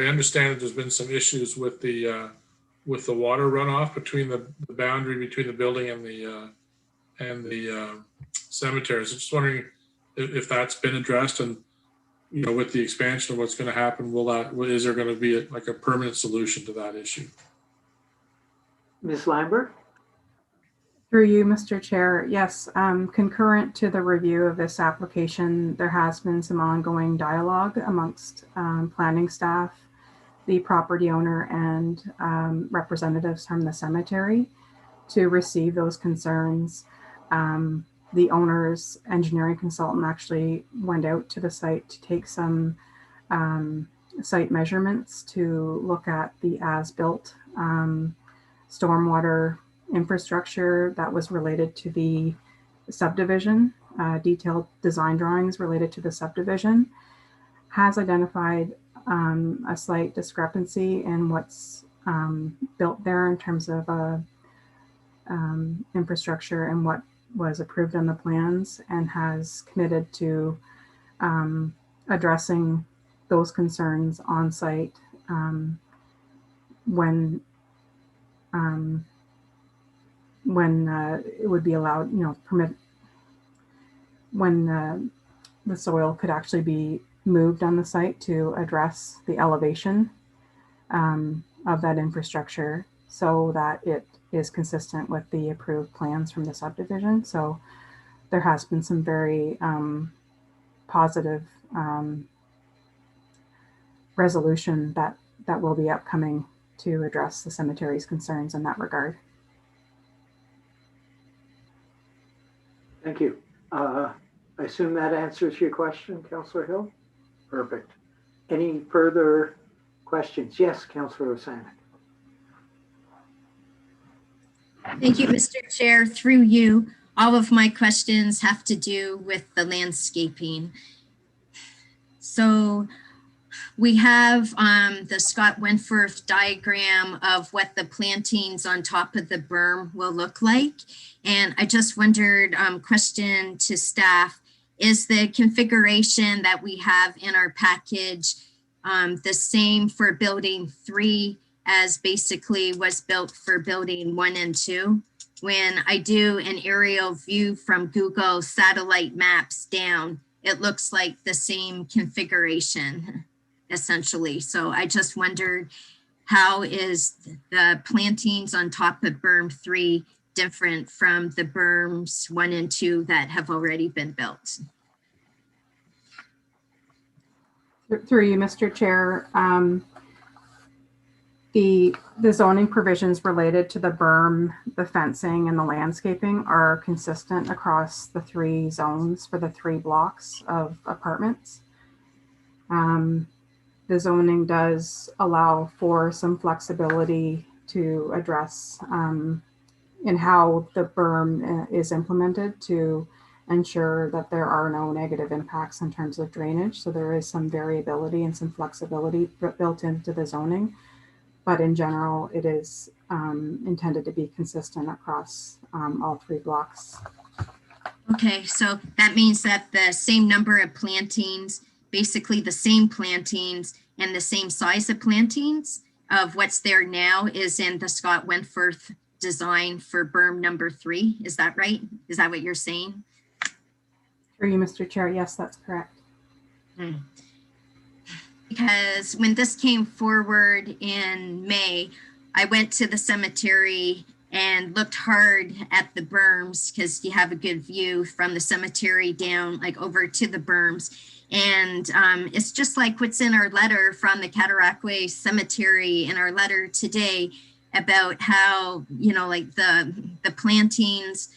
understand that there's been some issues with the water runoff between the boundary between the building and the cemetery. So just wondering if that's been addressed, and with the expansion of what's going to happen, is there going to be a permanent solution to that issue? Ms. Lambert? Through you, Mr. Chair. Yes, concurrent to the review of this application, there has been some ongoing dialogue amongst planning staff, the property owner, and representatives from the cemetery to receive those concerns. The owner's engineering consultant actually went out to the site to take some site measurements to look at the as-built stormwater infrastructure that was related to the subdivision, detailed design drawings related to the subdivision, has identified a slight discrepancy in what's built there in terms of infrastructure and what was approved on the plans, and has committed to addressing those concerns on site when it would be allowed, permit when the soil could actually be moved on the site to address the elevation of that infrastructure so that it is consistent with the approved plans from the subdivision. So there has been some very positive resolution that will be upcoming to address the cemetery's concerns in that regard. Thank you. I assume that answers your question, Councillor Hill? Perfect. Any further questions? Yes, Councillor Osanek. Thank you, Mr. Chair. Through you, all of my questions have to do with the landscaping. So we have the Scott Wentworth diagram of what the plantings on top of the berm will look like. And I just wondered, question to staff, is the configuration that we have in our package the same for building 3 as basically was built for building 1 and 2? When I do an aerial view from Google satellite maps down, it looks like the same configuration, essentially. So I just wondered how is the plantings on top of berm 3 different from the berms 1 and 2 that have already been built? Through you, Mr. Chair, the zoning provisions related to the berm, the fencing, and the landscaping are consistent across the 3 zones for the 3 blocks of apartments. The zoning does allow for some flexibility to address in how the berm is implemented to ensure that there are no negative impacts in terms of drainage. So there is some variability and some flexibility built into the zoning. But in general, it is intended to be consistent across all 3 blocks. Okay, so that means that the same number of plantings, basically the same plantings and the same size of plantings of what's there now is in the Scott Wentworth design for berm number 3. Is that right? Is that what you're saying? Through you, Mr. Chair. Yes, that's correct. Because when this came forward in May, I went to the cemetery and looked hard at the berms because you have a good view from the cemetery down like over to the berms. And it's just like what's in our letter from the Cataraqui Cemetery in our letter today about how, you know, like the plantings,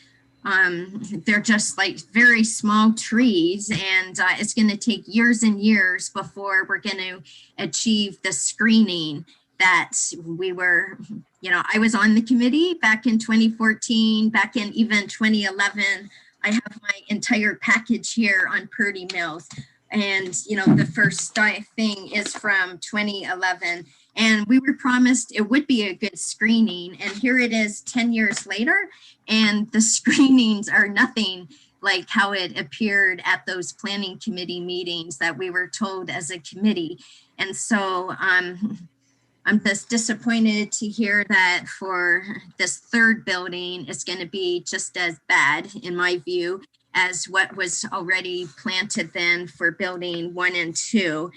they're just like very small trees, and it's going to take years and years before we're going to achieve the screening that we were, you know, I was on the committee back in 2014, back in even 2011. I have my entire package here on Purdy Mills. And, you know, the first thing is from 2011. And we were promised it would be a good screening. And here it is 10 years later. And the screenings are nothing like how it appeared at those planning committee meetings that we were told as a committee. And so I'm just disappointed to hear that for this 3rd building, it's going to be just as bad, in my view, as what was already planted then for building 1 and 2.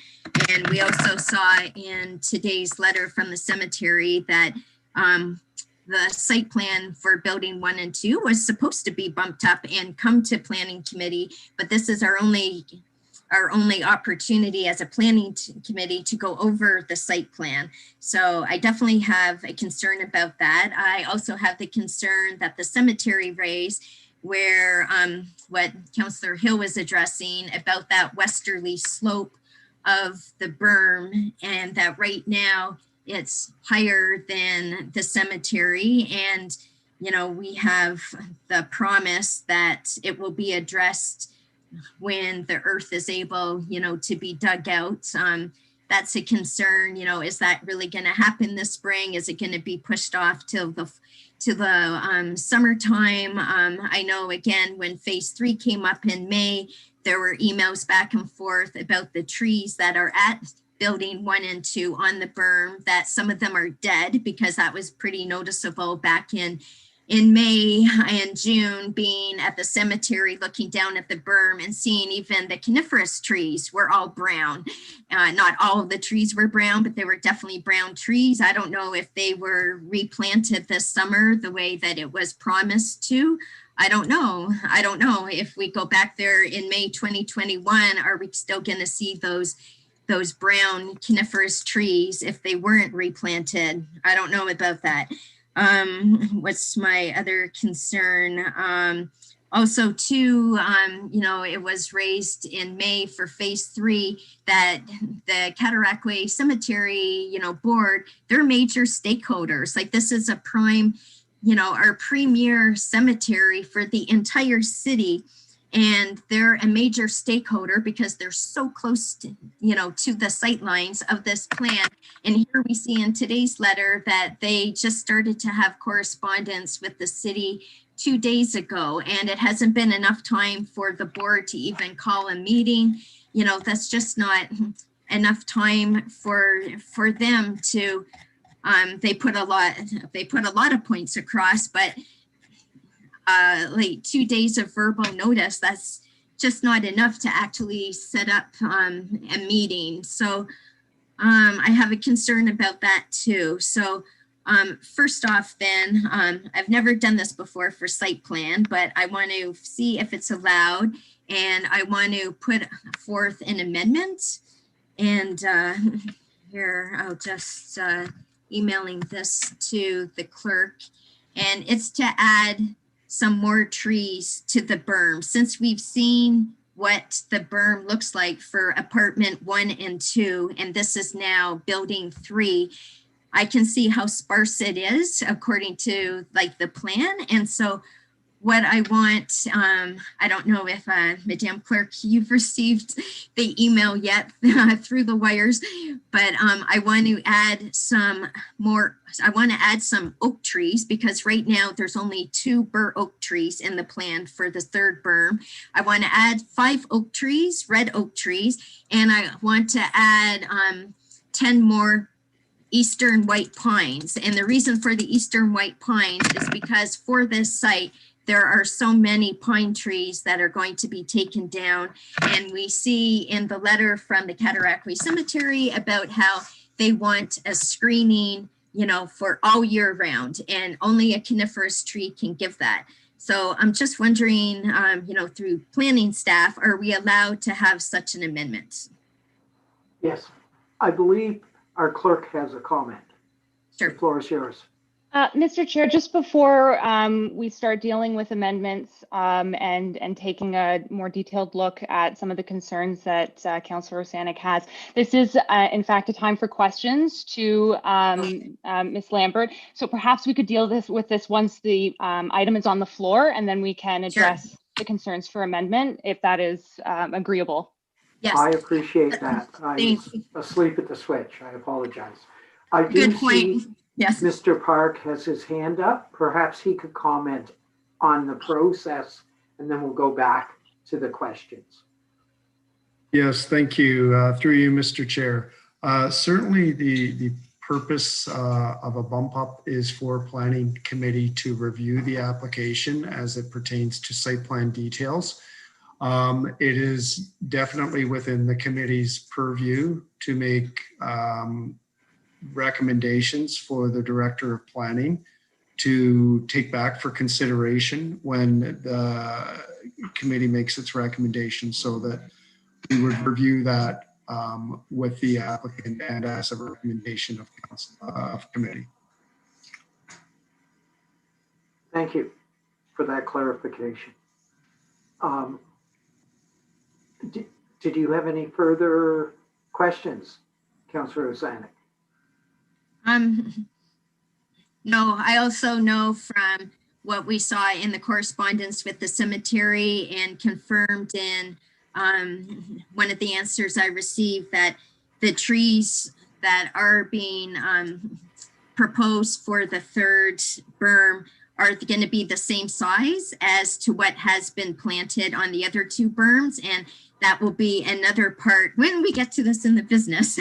And we also saw in today's letter from the cemetery that the site plan for building 1 and 2 was supposed to be bumped up and come to planning committee, but this is our only opportunity as a planning committee to go over the site plan. So I definitely have a concern about that. I also have the concern that the cemetery raised, where what Councillor Hill was addressing about that westerly slope of the berm, and that right now it's higher than the cemetery. And, you know, we have the promise that it will be addressed when the earth is able, you know, to be dug out. That's a concern. You know, is that really going to happen this spring? Is it going to be pushed off till the summertime? I know, again, when phase 3 came up in May, there were emails back and forth about the trees that are at building 1 and 2 on the berm, that some of them are dead, because that was pretty noticeable back in May and June, being at the cemetery, looking down at the berm and seeing even the coniferous trees were all brown. Not all of the trees were brown, but they were definitely brown trees. I don't know if they were replanted this summer the way that it was promised to. I don't know. I don't know if we go back there in May 2021, are we still going to see those brown coniferous trees if they weren't replanted? I don't know about that. What's my other concern? Also too, you know, it was raised in May for phase 3 that the Cataraqui Cemetery, you know, board, they're major stakeholders. Like, this is a prime, you know, our premier cemetery for the entire city. And they're a major stakeholder because they're so close to, you know, to the sight lines of this plan. And here we see in today's letter that they just started to have correspondence with the city 2 days ago, and it hasn't been enough time for the board to even call a meeting. You know, that's just not enough time for them to, they put a lot of points across, but like 2 days of verbal notice, that's just not enough to actually set up a meeting. So I have a concern about that too. So first off then, I've never done this before for site plan, but I want to see if it's allowed, and I want to put forth an amendment. And here, I'll just emailing this to the clerk, and it's to add some more trees to the berm. Since we've seen what the berm looks like for apartment 1 and 2, and this is now building 3, I can see how sparse it is according to like the plan. And so what I want, I don't know if Madam Clerk, you've received the email yet through the wires, but I want to add some more, I want to add some oak trees, because right now there's only 2 bur oak trees in the plan for the 3rd berm. I want to add 5 oak trees, red oak trees, and I want to add 10 more eastern white pines. And the reason for the eastern white pines is because for this site, there are so many pine trees that are going to be taken down. And we see in the letter from the Cataraqui Cemetery about how they want a screening, you know, for all year round, and only a coniferous tree can give that. So I'm just wondering, you know, through planning staff, are we allowed to have such an amendment? Yes, I believe our clerk has a comment. Sure. The floor is yours. Mr. Chair, just before we start dealing with amendments and taking a more detailed look at some of the concerns that Councillor Rosanek has, this is in fact a time for questions to Ms. Lambert. So perhaps we could deal with this once the item is on the floor, and then we can address the concerns for amendment, if that is agreeable. Yes. I appreciate that. I was asleep at the switch. I apologize. I do Good point. see Yes. Mr. Park has his hand up. Perhaps he could comment on the process, and then we'll go back to the questions. Yes, thank you. Through you, Mr. Chair. Certainly the purpose of a bump up is for Planning Committee to review the application as it pertains to site plan details. It is definitely within the committee's purview to make recommendations for the Director of Planning to take back for consideration when the committee makes its recommendation, so that we would review that with the applicant and as a recommendation of council of committee. Thank you for that clarification. Did you have any further questions, Councillor Rosanek? No, I also know from what we saw in the correspondence with the cemetery and confirmed in one of the answers I received, that the trees that are being proposed for the 3rd berm are going to be the same size as to what has been planted on the other 2 berms. And that will be another part when we get to this in the business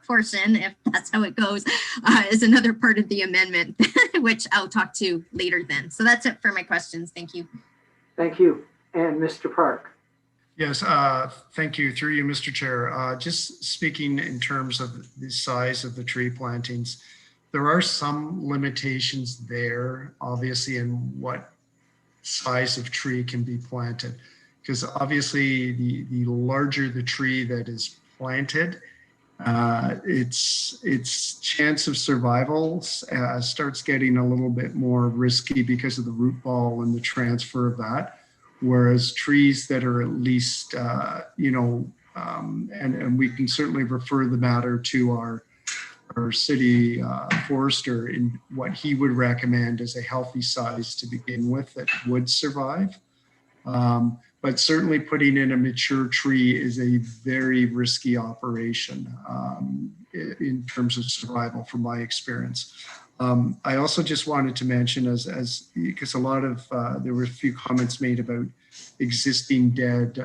portion, if that's how it goes, is another part of the amendment, which I'll talk to later then. So that's it for my questions. Thank you. Thank you. And Mr. Park. Yes, thank you. Through you, Mr. Chair. Just speaking in terms of the size of the tree plantings, there are some limitations there, obviously, in what size of tree can be planted. Because obviously the larger the tree that is planted, its chance of survival starts getting a little bit more risky because of the root ball and the transfer of that. Whereas trees that are at least, and we can certainly refer the matter to our city forester in what he would recommend as a healthy size to begin with that would survive. But certainly putting in a mature tree is a very risky operation in terms of survival from my experience. I also just wanted to mention because a lot of, there were a few comments made about existing dead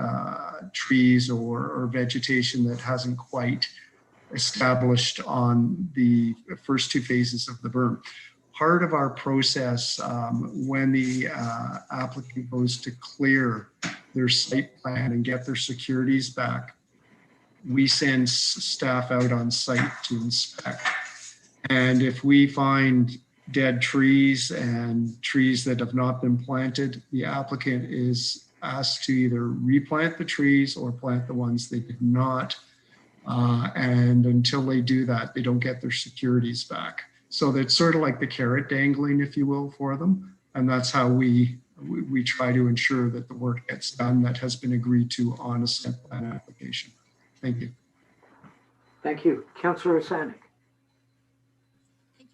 trees or vegetation that hasn't quite established on the first 2 phases of the berm. Part of our process when the applicant goes to clear their site plan and get their securities back we send staff out on site to inspect. And if we find dead trees and trees that have not been planted, the applicant is asked to either replant the trees or plant the ones they did not. And until they do that, they don't get their securities back. So that's sort of like the carrot dangling, if you will, for them. And that's how we try to ensure that the work gets done that has been agreed to on a site plan application. Thank you. Thank you. Councillor Sanik.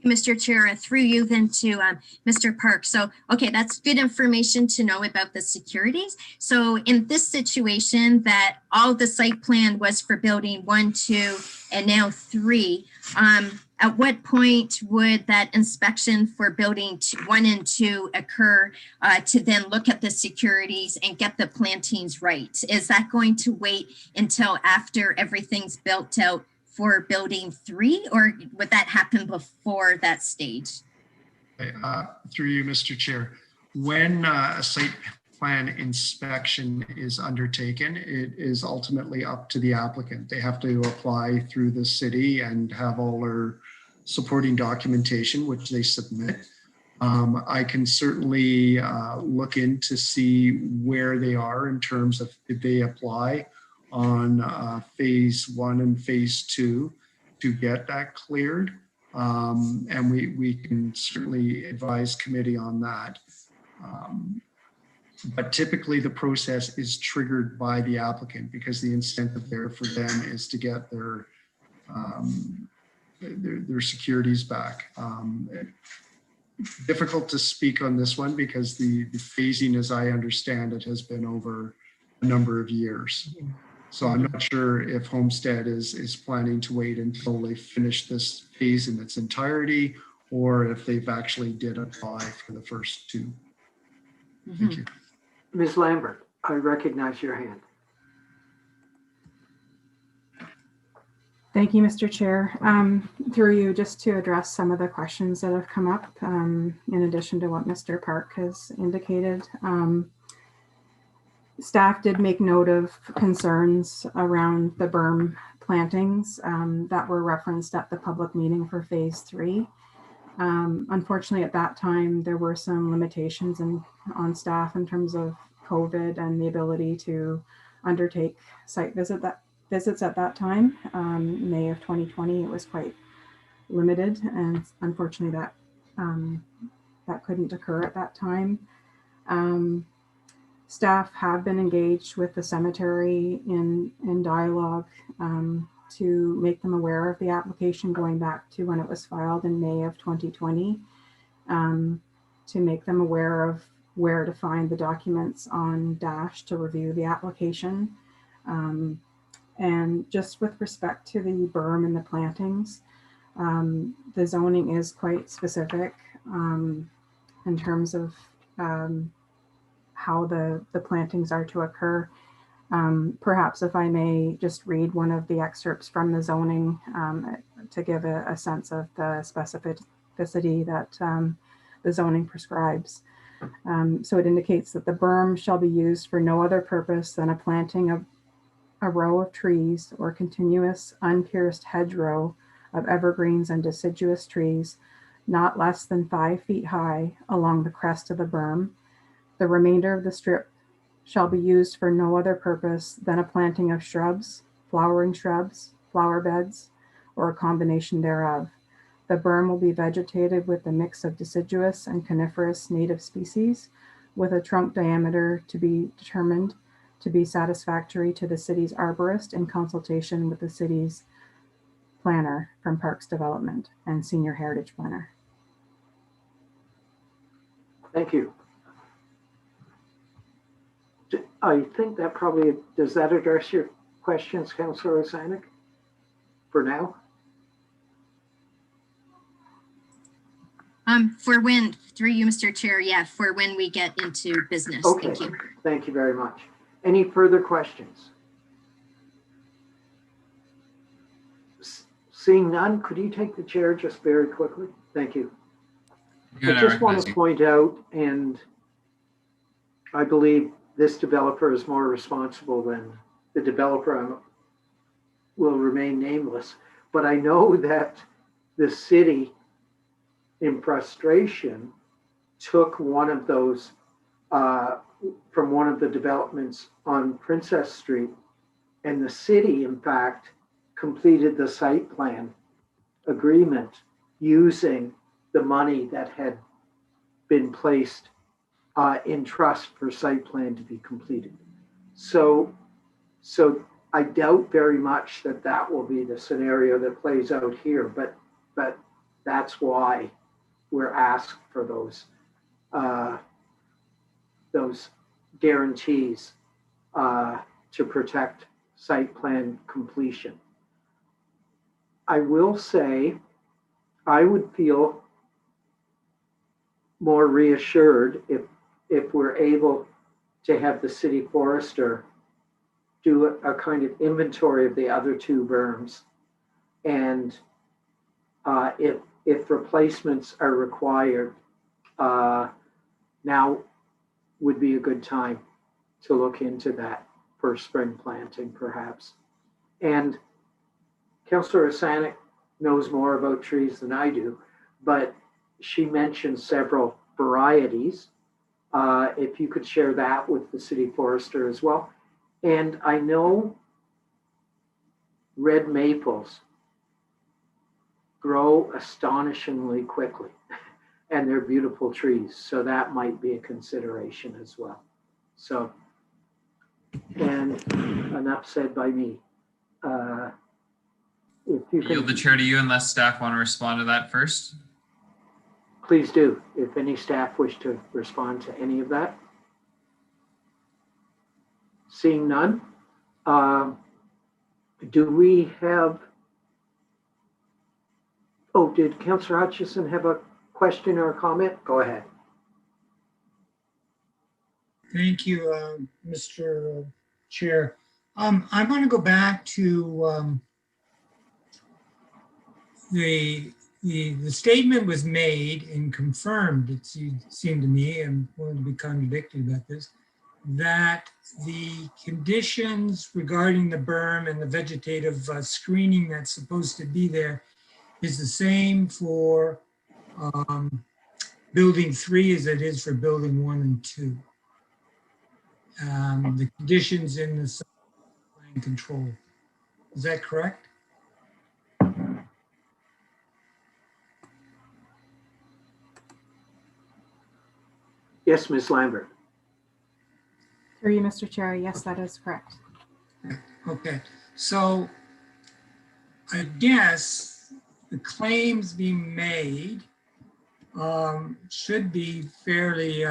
Mr. Chair, through you then to Mr. Park. So, okay, that's good information to know about the securities. So in this situation that all the site plan was for building 1, 2, and now 3, at what point would that inspection for building 1 and 2 occur to then look at the securities and get the plantings right? Is that going to wait until after everything's built out for building 3, or would that happen before that stage? Through you, Mr. Chair. When a site plan inspection is undertaken, it is ultimately up to the applicant. They have to apply through the city and have all their supporting documentation, which they submit. I can certainly look in to see where they are in terms of if they apply on phase 1 and phase 2 to get that cleared. And we can certainly advise committee on that. But typically the process is triggered by the applicant because the incentive there for them is to get their securities back. Difficult to speak on this one because the phasing, as I understand it, has been over a number of years. So I'm not sure if Homestead is planning to wait until they finish this phase in its entirety, or if they've actually did apply for the first 2. Thank you. Ms. Lambert, I recognize your hand. Thank you, Mr. Chair. Through you, just to address some of the questions that have come up, in addition to what Mr. Park has indicated. Staff did make note of concerns around the berm plantings that were referenced at the public meeting for phase 3. Unfortunately, at that time, there were some limitations on staff in terms of COVID and the ability to undertake site visits at that time. May of 2020, it was quite limited, and unfortunately that couldn't occur at that time. Staff have been engaged with the cemetery in dialogue to make them aware of the application going back to when it was filed in May of 2020, to make them aware of where to find the documents on Dash to review the application. And just with respect to the berm and the plantings, the zoning is quite specific in terms of how the plantings are to occur. Perhaps if I may just read one of the excerpts from the zoning to give a sense of the specificity that the zoning prescribes. So it indicates that the berm shall be used for no other purpose than a planting of a row of trees or continuous unpierced hedgerow of evergreens and deciduous trees not less than 5 feet high along the crest of the berm. The remainder of the strip shall be used for no other purpose than a planting of shrubs, flowering shrubs, flower beds, or a combination thereof. The berm will be vegetated with a mix of deciduous and coniferous native species with a trunk diameter to be determined to be satisfactory to the city's arborist in consultation with the city's planner from Parks Development and Senior Heritage Planner. Thank you. I think that probably, does that address your questions, Councillor Osanek, for now? For when, through you, Mr. Chair, yeah, for when we get into business. Okay. Thank you. Thank you very much. Any further questions? Seeing none, could you take the chair just very quickly? Thank you. Good, I just want to point out, and I believe this developer is more responsible than the developer will remain nameless. But I know that the city, in frustration, took one of those from one of the developments on Princess Street, and the city, in fact, completed the site plan agreement using the money that had been placed in trust for site plan to be completed. So I doubt very much that that will be the scenario that plays out here, but that's why we're asked for those guarantees to protect site plan completion. I will say I would feel more reassured if we're able to have the city forester do a kind of inventory of the other two berms, and if replacements are required, now would be a good time to look into that for spring planting, perhaps. And Councillor Asanic knows more about trees than I do, but she mentioned several varieties. If you could share that with the city forester as well. And I know red maples grow astonishingly quickly, and they're beautiful trees. So that might be a consideration as well. So, and enough said by me. If you Yield the can, chair to you unless staff want to respond to that first. please do, if any staff wish to respond to any of that. Seeing none, do we have, oh, did Councillor Hutchison have a question or a comment? Go ahead. Thank you, Mr. Chair. I want to go back to the statement was made and confirmed, it seemed to me, and willing to be contradicted about this, that the conditions regarding the berm and the vegetative screening that's supposed to be there is the same for building 3 as it is for building 1 and 2. The conditions in the site plan control. Is that correct? Yes, Ms. Lambert. Through you, Mr. Chair. Yes, that is correct. Okay, so I guess the claims being made should be fairly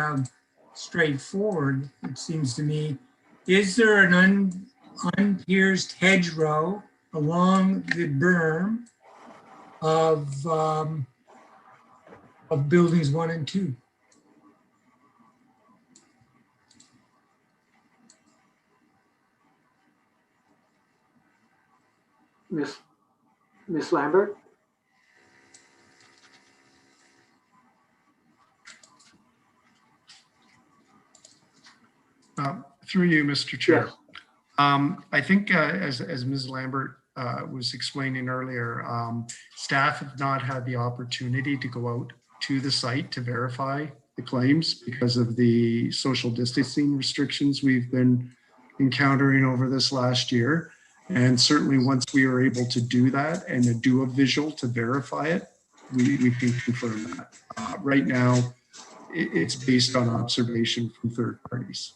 straightforward, it seems to me. Is there an unpierced hedgerow along the berm of buildings 1 and 2? Ms. Lambert? Through you, Mr. Chair. Yes. I think as Ms. Lambert was explaining earlier, staff have not had the opportunity to go out to the site to verify the claims because of the social distancing restrictions we've been encountering over this last year. And certainly once we are able to do that and to do a visual to verify it, we can confirm that. Right now, it's based on observation from third parties.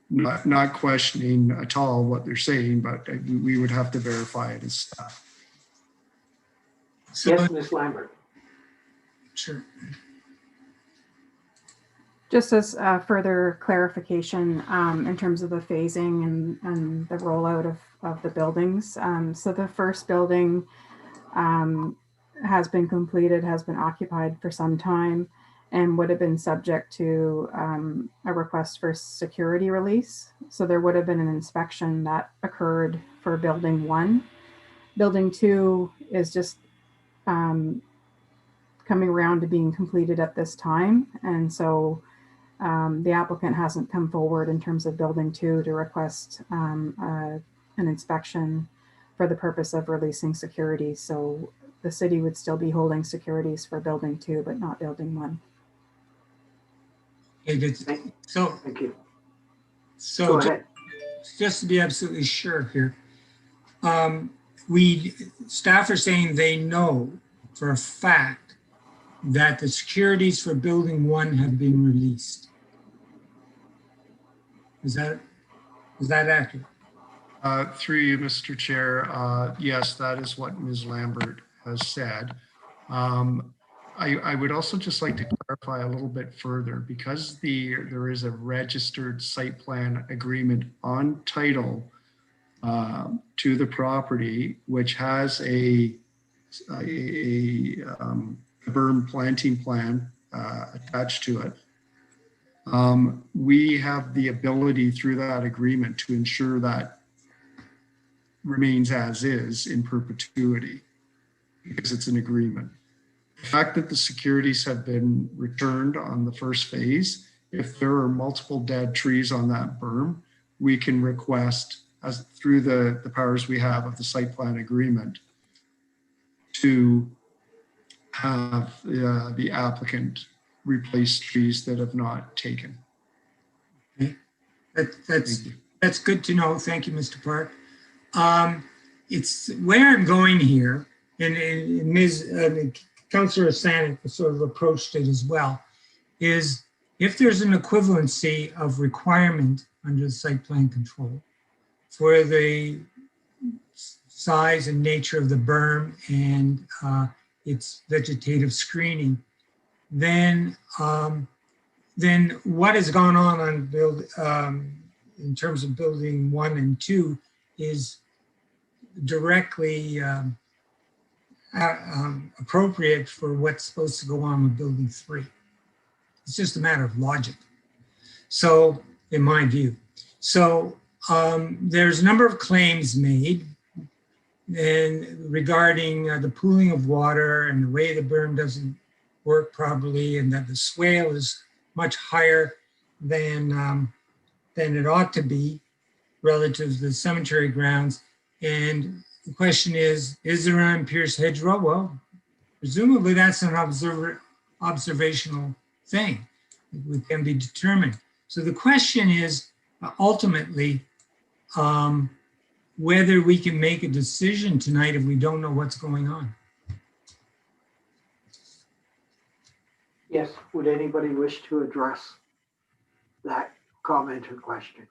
Not questioning at all what they're saying, but we would have to verify it as staff. So, Yes, Ms. Lambert. sure. Just as further clarification in terms of the phasing and the rollout of the buildings. So the first building has been completed, has been occupied for some time, and would have been subject to a request for security release. So there would have been an inspection that occurred for building 1. Building 2 is just coming around to being completed at this time. And so the applicant hasn't come forward in terms of building 2 to request an inspection for the purpose of releasing securities. So the city would still be holding securities for building 2, but not building 1. Okay, good. So, Thank you. so Go ju- ahead. just to be absolutely sure here, staff are saying they know for a fact that the securities for building 1 have been released. Is that accurate? Through you, Mr. Chair, yes, that is what Ms. Lambert has said. I would also just like to clarify a little bit further, because there is a registered site plan agreement on title to the property, which has a berm planting plan attached to it. We have the ability through that agreement to ensure that remains as is in perpetuity, because it's an agreement. The fact that the securities have been returned on the first phase, if there are multiple dead trees on that berm, we can request, as through the powers we have of the site plan agreement, to have the applicant replace trees that have not taken. Okay. That's good to know. Thank you, Mr. Park. It's where I'm going here, and Councillor Sanic sort of approached it as well, is if there's an equivalency of requirement under the site plan control for the size and nature of the berm and its vegetative screening, then what has gone on in terms of building 1 and 2 is directly appropriate for what's supposed to go on with building 3. It's just a matter of logic. So, in my view, so there's a number of claims made and regarding the pooling of water and the way the berm doesn't work properly, and that the swale is much higher than it ought to be relative to the cemetery grounds. And the question is there an unpierced hedgerow? Well, presumably that's an observational thing. It can be determined. So the question is ultimately whether we can make a decision tonight if we don't know what's going on. Yes, would anybody wish to address that comment or question?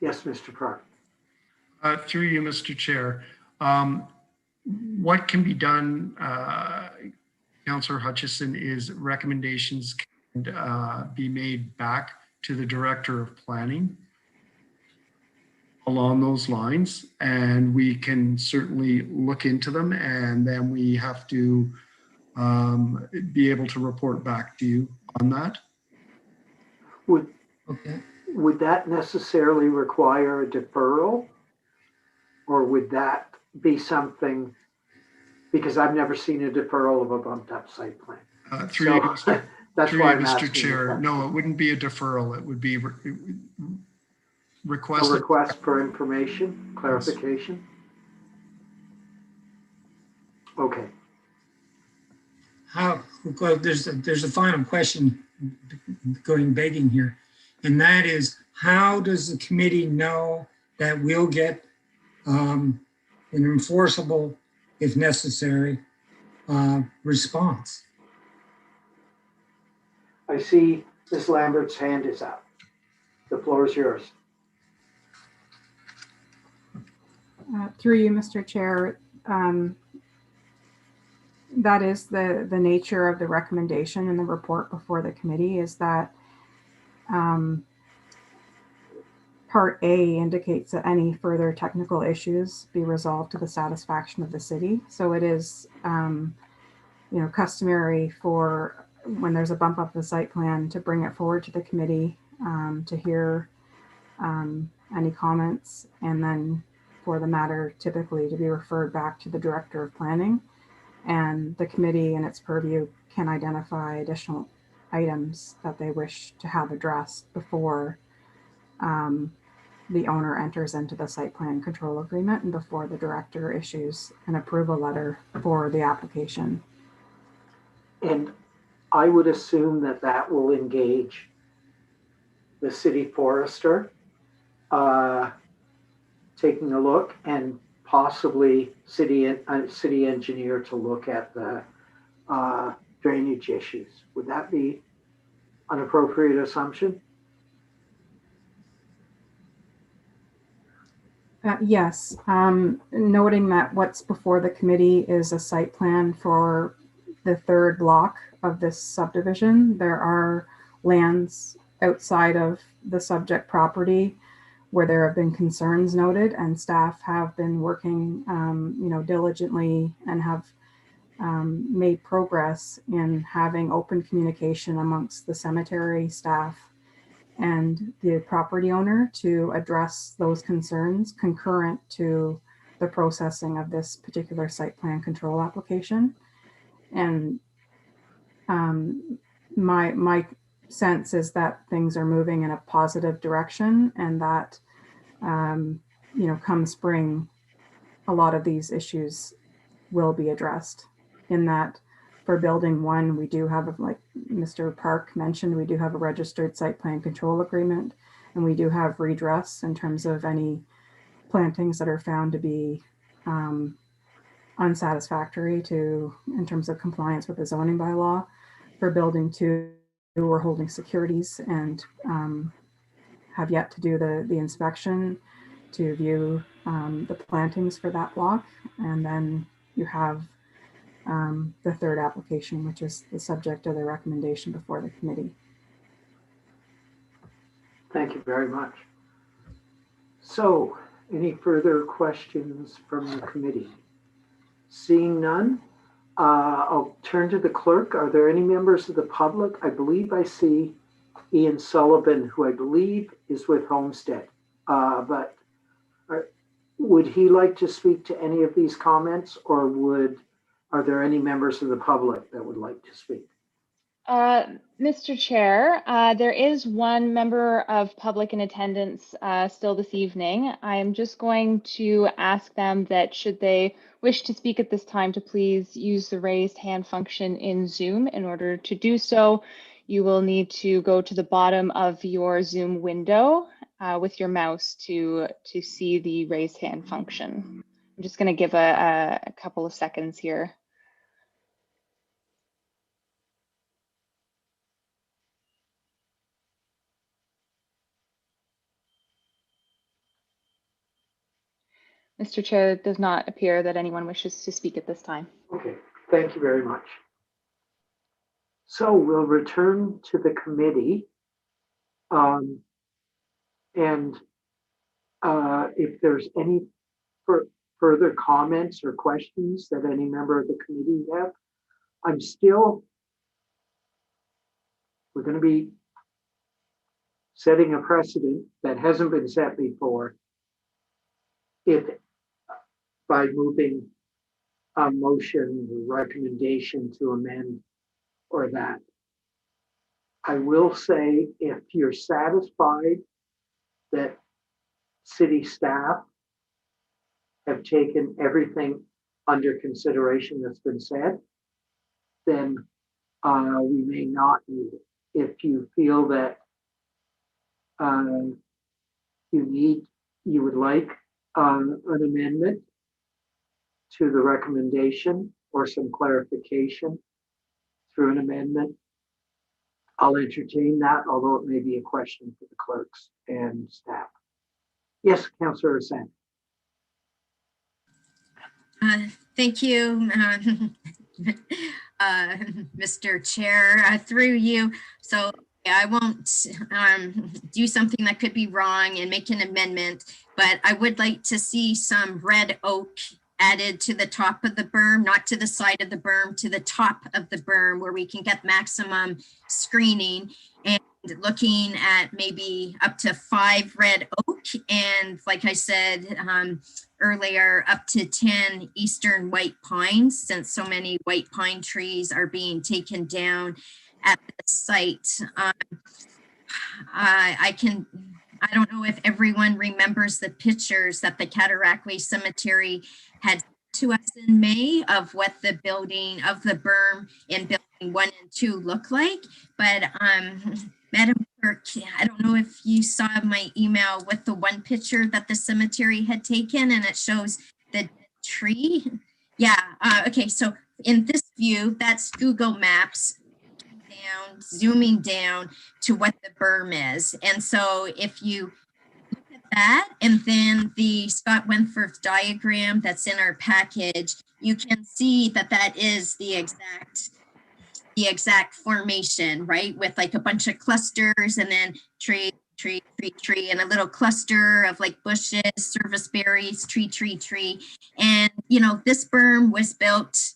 Yes, Mr. Park. Through you, Mr. Chair. What can be done, Councillor Hutchison, is recommendations can be made back to the Director of Planning along those lines, and we can certainly look into them, and then we have to be able to report back to you on that. Would that necessarily require a deferral? Or would that be something, because I've never seen a deferral of a bumped up site plan. Through you, Mr. That's Through why you, I'm Mr. asking. Chair. No, it wouldn't be a deferral. It would be A request. request for information, clarification? Okay. Well, there's a final question begging here, and that is, how does the committee know that we'll get an enforceable, if necessary, response? I see Ms. Lambert's hand is up. The floor is yours. Through you, Mr. Chair, that is the nature of the recommendation in the report before the committee, is that Part A indicates that any further technical issues be resolved to the satisfaction of the city. So it is, customary for when there's a bump up the site plan to bring it forward to the committee to hear any comments, and then for the matter typically to be referred back to the Director of Planning, and the committee in its purview can identify additional items that they wish to have addressed before the owner enters into the site plan control agreement and before the director issues an approval letter for the application. And I would assume that that will engage the city forester, taking a look, and possibly city engineer to look at the drainage issues. Would that be an appropriate assumption? Yes, noting that what's before the committee is a site plan for the third block of this subdivision. There are lands outside of the subject property where there have been concerns noted, and staff have been working, diligently and have made progress in having open communication amongst the cemetery staff and the property owner to address those concerns concurrent to the processing of this particular site plan control application. And my sense is that things are moving in a positive direction, and that come spring, a lot of these issues will be addressed. In that, for building one, we do have, like Mr. Park mentioned, we do have a registered site plan control agreement, and we do have redress in terms of any plantings that are found to be unsatisfactory in terms of compliance with the zoning bylaw. For building two, we're holding securities and have yet to do the inspection to view the plantings for that block. And then you have the third application, which is the subject of the recommendation before the committee. Thank you very much. So, any further questions from the committee? Seeing none, I'll turn to the clerk. Are there any members of the public? I believe I see Ian Sullivan, who I believe is with Homestead. But would he like to speak to any of these comments, or are there any members of the public that would like to speak? Mr. Chair, there is one member of public in attendance still this evening. I am just going to ask them that should they wish to speak at this time to please use the raised hand function in Zoom. In order to do so, you will need to go to the bottom of your Zoom window with your mouse to see the raised hand function. I'm just going to give a couple of seconds here. Mr. Chair, it does not appear that anyone wishes to speak at this time. Okay, thank you very much. So we'll return to the committee. If there's any further comments or questions that any member of the committee have, we're going to be setting a precedent that hasn't been set before by moving a motion or recommendation to amend or that. I will say, if you're satisfied that city staff have taken everything under consideration that's been said, then we may not need it. If you feel that you would like an amendment to the recommendation or some clarification through an amendment, I'll entertain that, although it may be a question for the clerks and staff. Yes, Councillor Ascent. Thank you, Mr. Chair, through you. So I won't do something that could be wrong and make an amendment, but I would like to see some red oak added to the top of the berm, not to the side of the berm, to the top of the berm where we can get maximum screening, and looking at maybe up to 5 red oak. And like I said earlier, up to 10 eastern white pines, since so many white pine trees are being taken down at the site. I can I don't know if everyone remembers the pictures that the Cataraqui Cemetery had to us in May of what the building of the berm in building 1 and 2 look like. But Madam Clerk, I don't know if you saw my email with the one picture that the cemetery had taken, and it shows the tree. Yeah, okay, so in this view, that's Google Maps down, zooming down to what the berm is. And so if you look at that and then the Scott Wentworth diagram that's in our package, you can see that that is the exact formation, right? With like a bunch of clusters and then tree, tree, tree, tree, and a little cluster of like bushes, service berries, tree, tree, tree. And, you know, this berm was built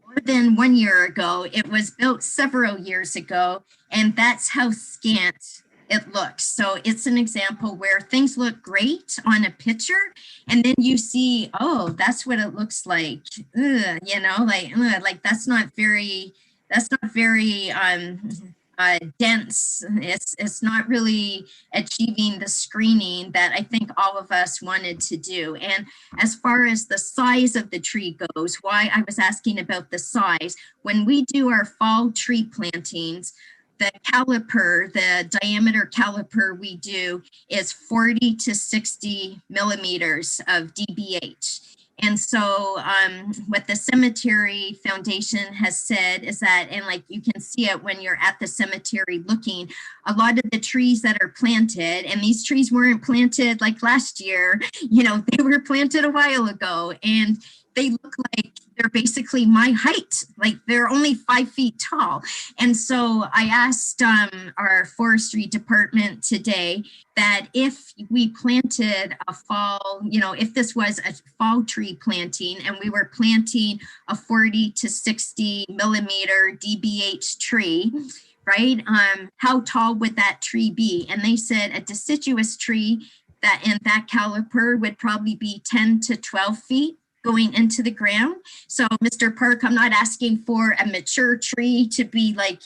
more than 1 year ago. It was built several years ago, and that's how scant it looks. So it's an example where things look great on a picture, and then you see, oh, that's what it looks like. Ugh, you know, like that's not very dense. It's not really achieving the screening that I think all of us wanted to do. And as far as the size of the tree goes, why I was asking about the size, when we do our fall tree plantings, the caliper, the diameter caliper we do is 40 to 60 millimeters of DBH. And so what the Cemetery Foundation has said is that, and like you can see it when you're at the cemetery looking, a lot of the trees that are planted, and these trees weren't planted like last year, you know, they were planted a while ago, and they look like they're basically my height, like they're only 5 feet tall. And so I asked our forestry department today that if we planted a fall, you know, if this was a fall tree planting and we were planting a 40 to 60 millimeter DBH tree, right? How tall would that tree be? And they said a deciduous tree that in that caliper would probably be 10 to 12 feet going into the ground. So Mr. Park, I'm not asking for a mature tree to be like,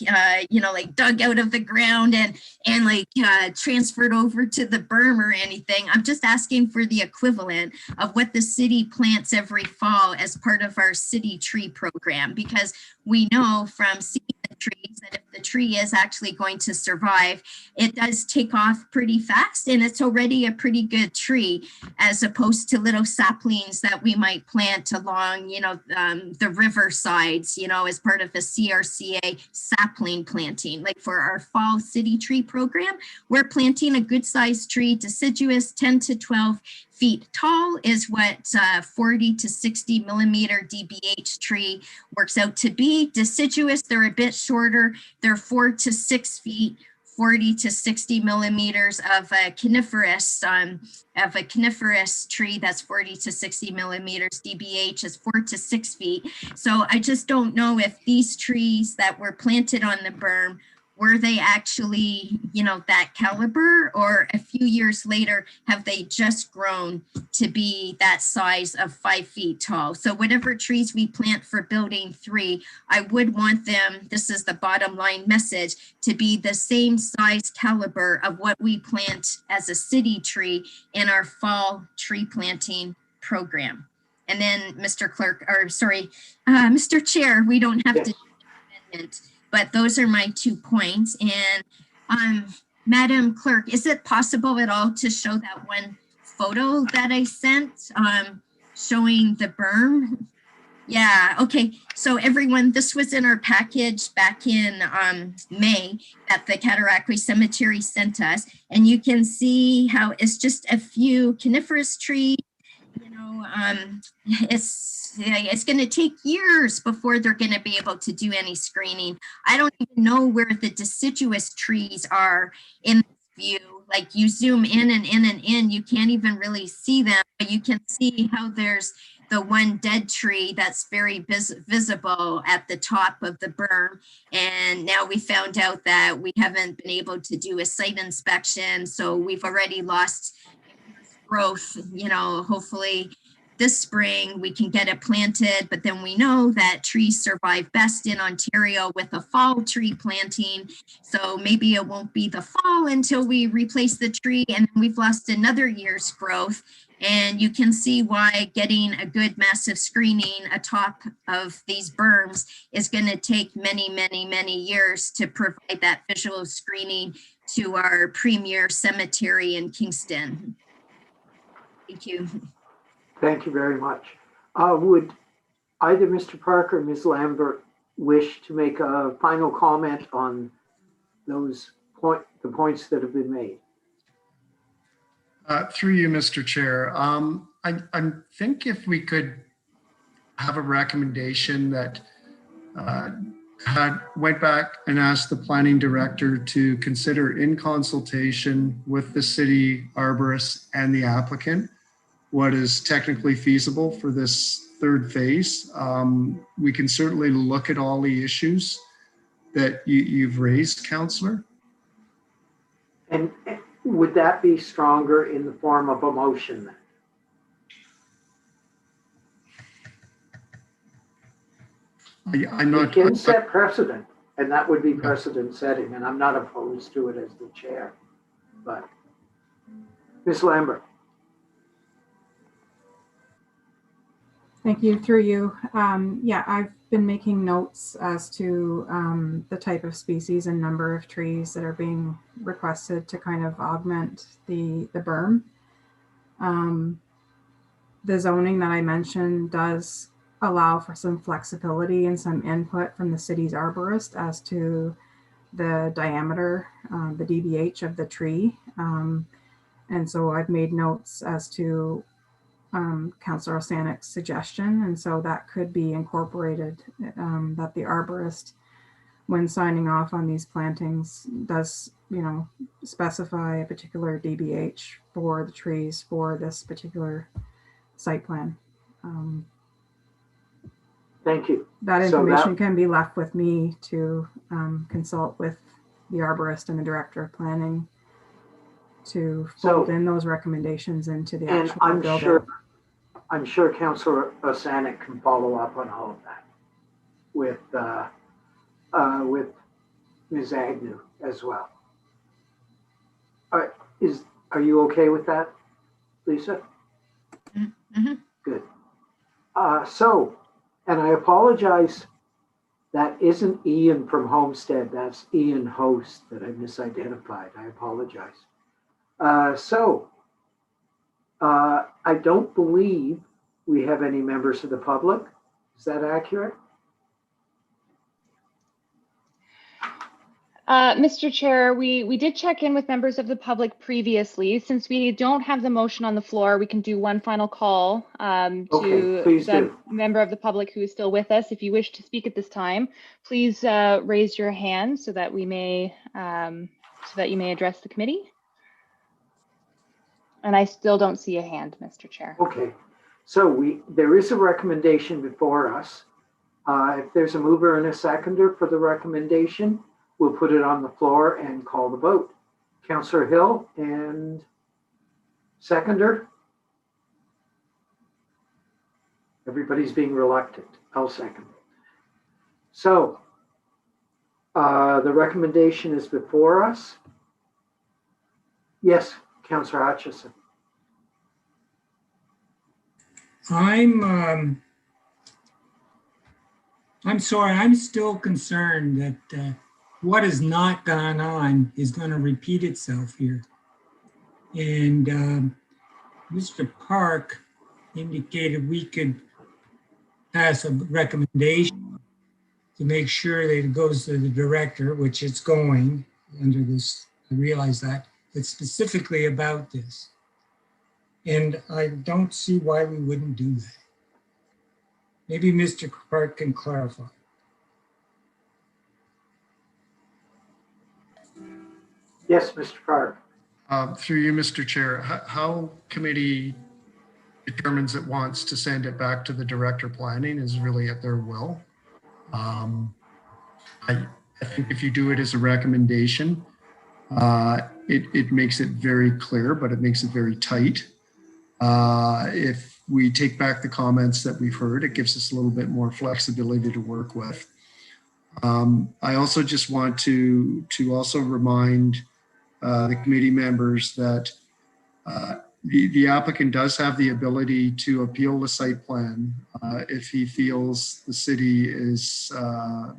you know, like dug out of the ground and like transferred over to the berm or anything. I'm just asking for the equivalent of what the city plants every fall as part of our city tree program, because we know from seeing the trees that if the tree is actually going to survive, it does take off pretty fast, and it's already a pretty good tree as opposed to little saplings that we might plant along, you know, the river sides, you know, as part of a CRCA sapling planting. Like for our fall city tree program, we're planting a good sized tree, deciduous, 10 to 12 feet tall is what 40 to 60 millimeter DBH tree works out to be. Deciduous, they're a bit shorter. They're 4 to 6 feet, 40 to 60 millimeters of a coniferous tree that's 40 to 60 millimeters. DBH is 4 to 6 feet. So I just don't know if these trees that were planted on the berm, were they actually, you know, that caliber, or a few years later, have they just grown to be that size of 5 feet tall? So whatever trees we plant for building 3, I would want them, this is the bottom line message, to be the same size caliber of what we plant as a city tree in our fall tree planting program. And then Mr. Clerk, or sorry, Mr. Chair, we don't have to do an amendment. But those are my 2 points. And Madam Clerk, is it possible at all to show that one photo that I sent showing the berm? Yeah, okay. So everyone, this was in our package back in May that the Cataraqui Cemetery sent us. And you can see how it's just a few coniferous trees. You know, it's going to take years before they're going to be able to do any screening. I don't even know where the deciduous trees are in this view. Like you zoom in and in and in, you can't even really see them, but you can see how there's the one dead tree that's very visible at the top of the berm. And now we found out that we haven't been able to do a site inspection. So we've already lost growth. You know, hopefully this spring we can get it planted, but then we know that trees survive best in Ontario with a fall tree planting. So maybe it won't be the fall until we replace the tree, and we've lost another year's growth. And you can see why getting a good massive screening atop of these berms is going to take many, many, many years to provide that visual screening to our premier cemetery in Kingston. Thank you. Thank you very much. Would either Mr. Parker or Ms. Lambert wish to make a final comment on the points that have been made? Through you, Mr. Chair. I think if we could have a recommendation that went back and asked the planning director to consider, in consultation with the city arborist and the applicant, what is technically feasible for this third phase. We can certainly look at all the issues that you've raised, Councillor. And would that be stronger in the form of a motion then? I'm not. We can set precedent, and that would be precedent setting, and I'm not opposed to it as the chair. But Ms. Lambert. Thank you. Through you. Yeah, I've been making notes as to the type of species and number of trees that are being requested to kind of augment the berm. The zoning that I mentioned does allow for some flexibility and some input from the city's arborist as to the diameter, the DBH of the tree. And so I've made notes as to Councillor Osanik's suggestion, and so that could be incorporated, that the arborist, when signing off on these plantings, does, specify a particular DBH for the trees for this particular site plan. Thank you. That information can be left with me to consult with the arborist and the director of planning to fold in those recommendations into the actual build-out. I'm sure Councillor Osanik can follow up on all of that with Ms. Agnew as well. Are you okay with that, Lisa? Mm-hmm. Good. And I apologize, that isn't Ian from Homestead, that's Ian Host that I misidentified. I apologize. I don't believe we have any members of the public. Is that accurate? Mr. Chair, we did check in with members of the public previously. Since we don't have the motion on the floor, we can do one final call to the member of the public who is still with us. If you wish to speak at this time, please raise your hand so that we may you may address the committee. And I still don't see a hand, Mr. Chair. Okay, so there is a recommendation before us. If there's a mover and a seconder for the recommendation, we'll put it on the floor and call the vote. Councillor Hill and seconder. Everybody's being reluctant. I'll second it. So the recommendation is before us. Yes, Councillor Hutchison. I'm sorry, I'm still concerned that what has not gone on is going to repeat itself here. And Mr. Park indicated we could pass a recommendation to make sure that it goes to the director, which it's going under this, I realize that, but specifically about this. And I don't see why we wouldn't do that. Maybe Mr. Park can clarify. Yes, Mr. Park. Through you, Mr. Chair, how committee determines it wants to send it back to the director planning is really at their will. I think if you do it as a recommendation, it makes it very clear, but it makes it very tight. If we take back the comments that we've heard. It gives us a little bit more flexibility to work with. I also just want to also remind the committee members that the applicant does have the ability to appeal the site plan if he feels the city is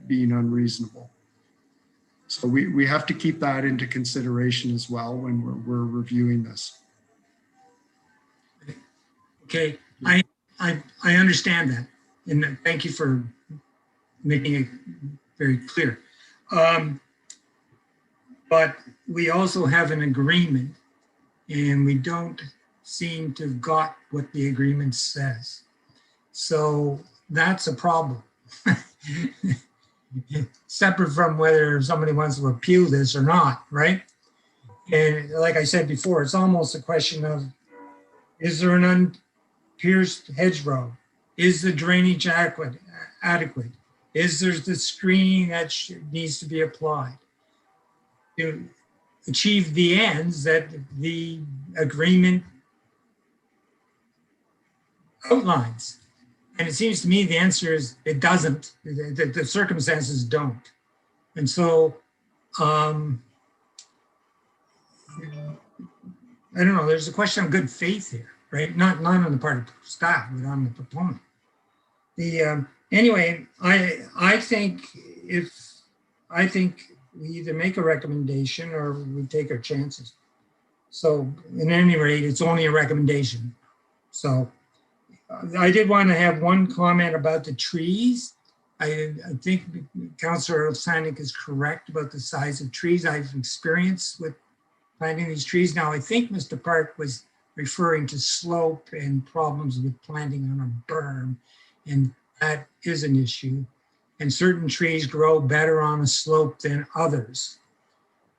being unreasonable. So we have to keep that into consideration as well when we're reviewing this. Okay, I understand that, and thank you for making it very clear. But we also have an agreement, and we don't seem to have got what the agreement says. So that's a problem. Separate from whether somebody wants to appeal this or not, right? And like I said before, it's almost a question of, is there an unpierced hedgerow? Is the drainage adequate? Is there the screening that needs to be applied to achieve the ends that the agreement outlines? And it seems to me the answer is it doesn't. The circumstances don't. And so, I don't know, there's a question of good faith here, right? Not on the part of staff, but on the proponent. Anyway, I think we either make a recommendation or we take our chances. So at any rate, it's only a recommendation. So I did want to have one comment about the trees. I think Councillor Sanik is correct about the size of trees. I've experienced with planting these trees. Now, I think Mr. Park was referring to slope and problems with planting on a berm, and that is an issue. And certain trees grow better on a slope than others.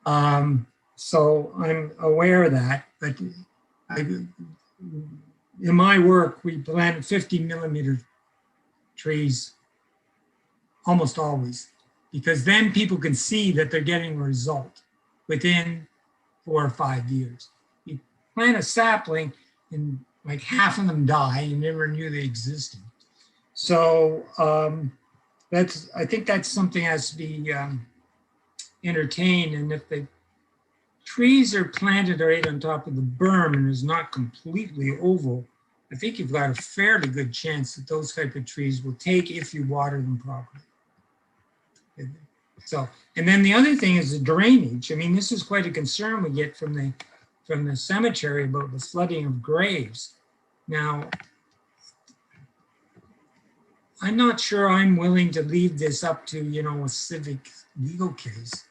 So I'm aware of that, but in my work, we plant 50mm trees almost always, because then people can see that they're getting a result within 4 or 5 years. You plant a sapling and like half of them die, you never knew they existed. So I think that's something that has to be entertained. And if the trees are planted right on top of the berm and is not completely oval, I think you've got a fairly good chance that those type of trees will take if you water them properly. So, and then the other thing is the drainage. I mean, this is quite a concern we get from the cemetery about the flooding of graves. Now, I'm not sure I'm willing to leave this up to, a civic legal case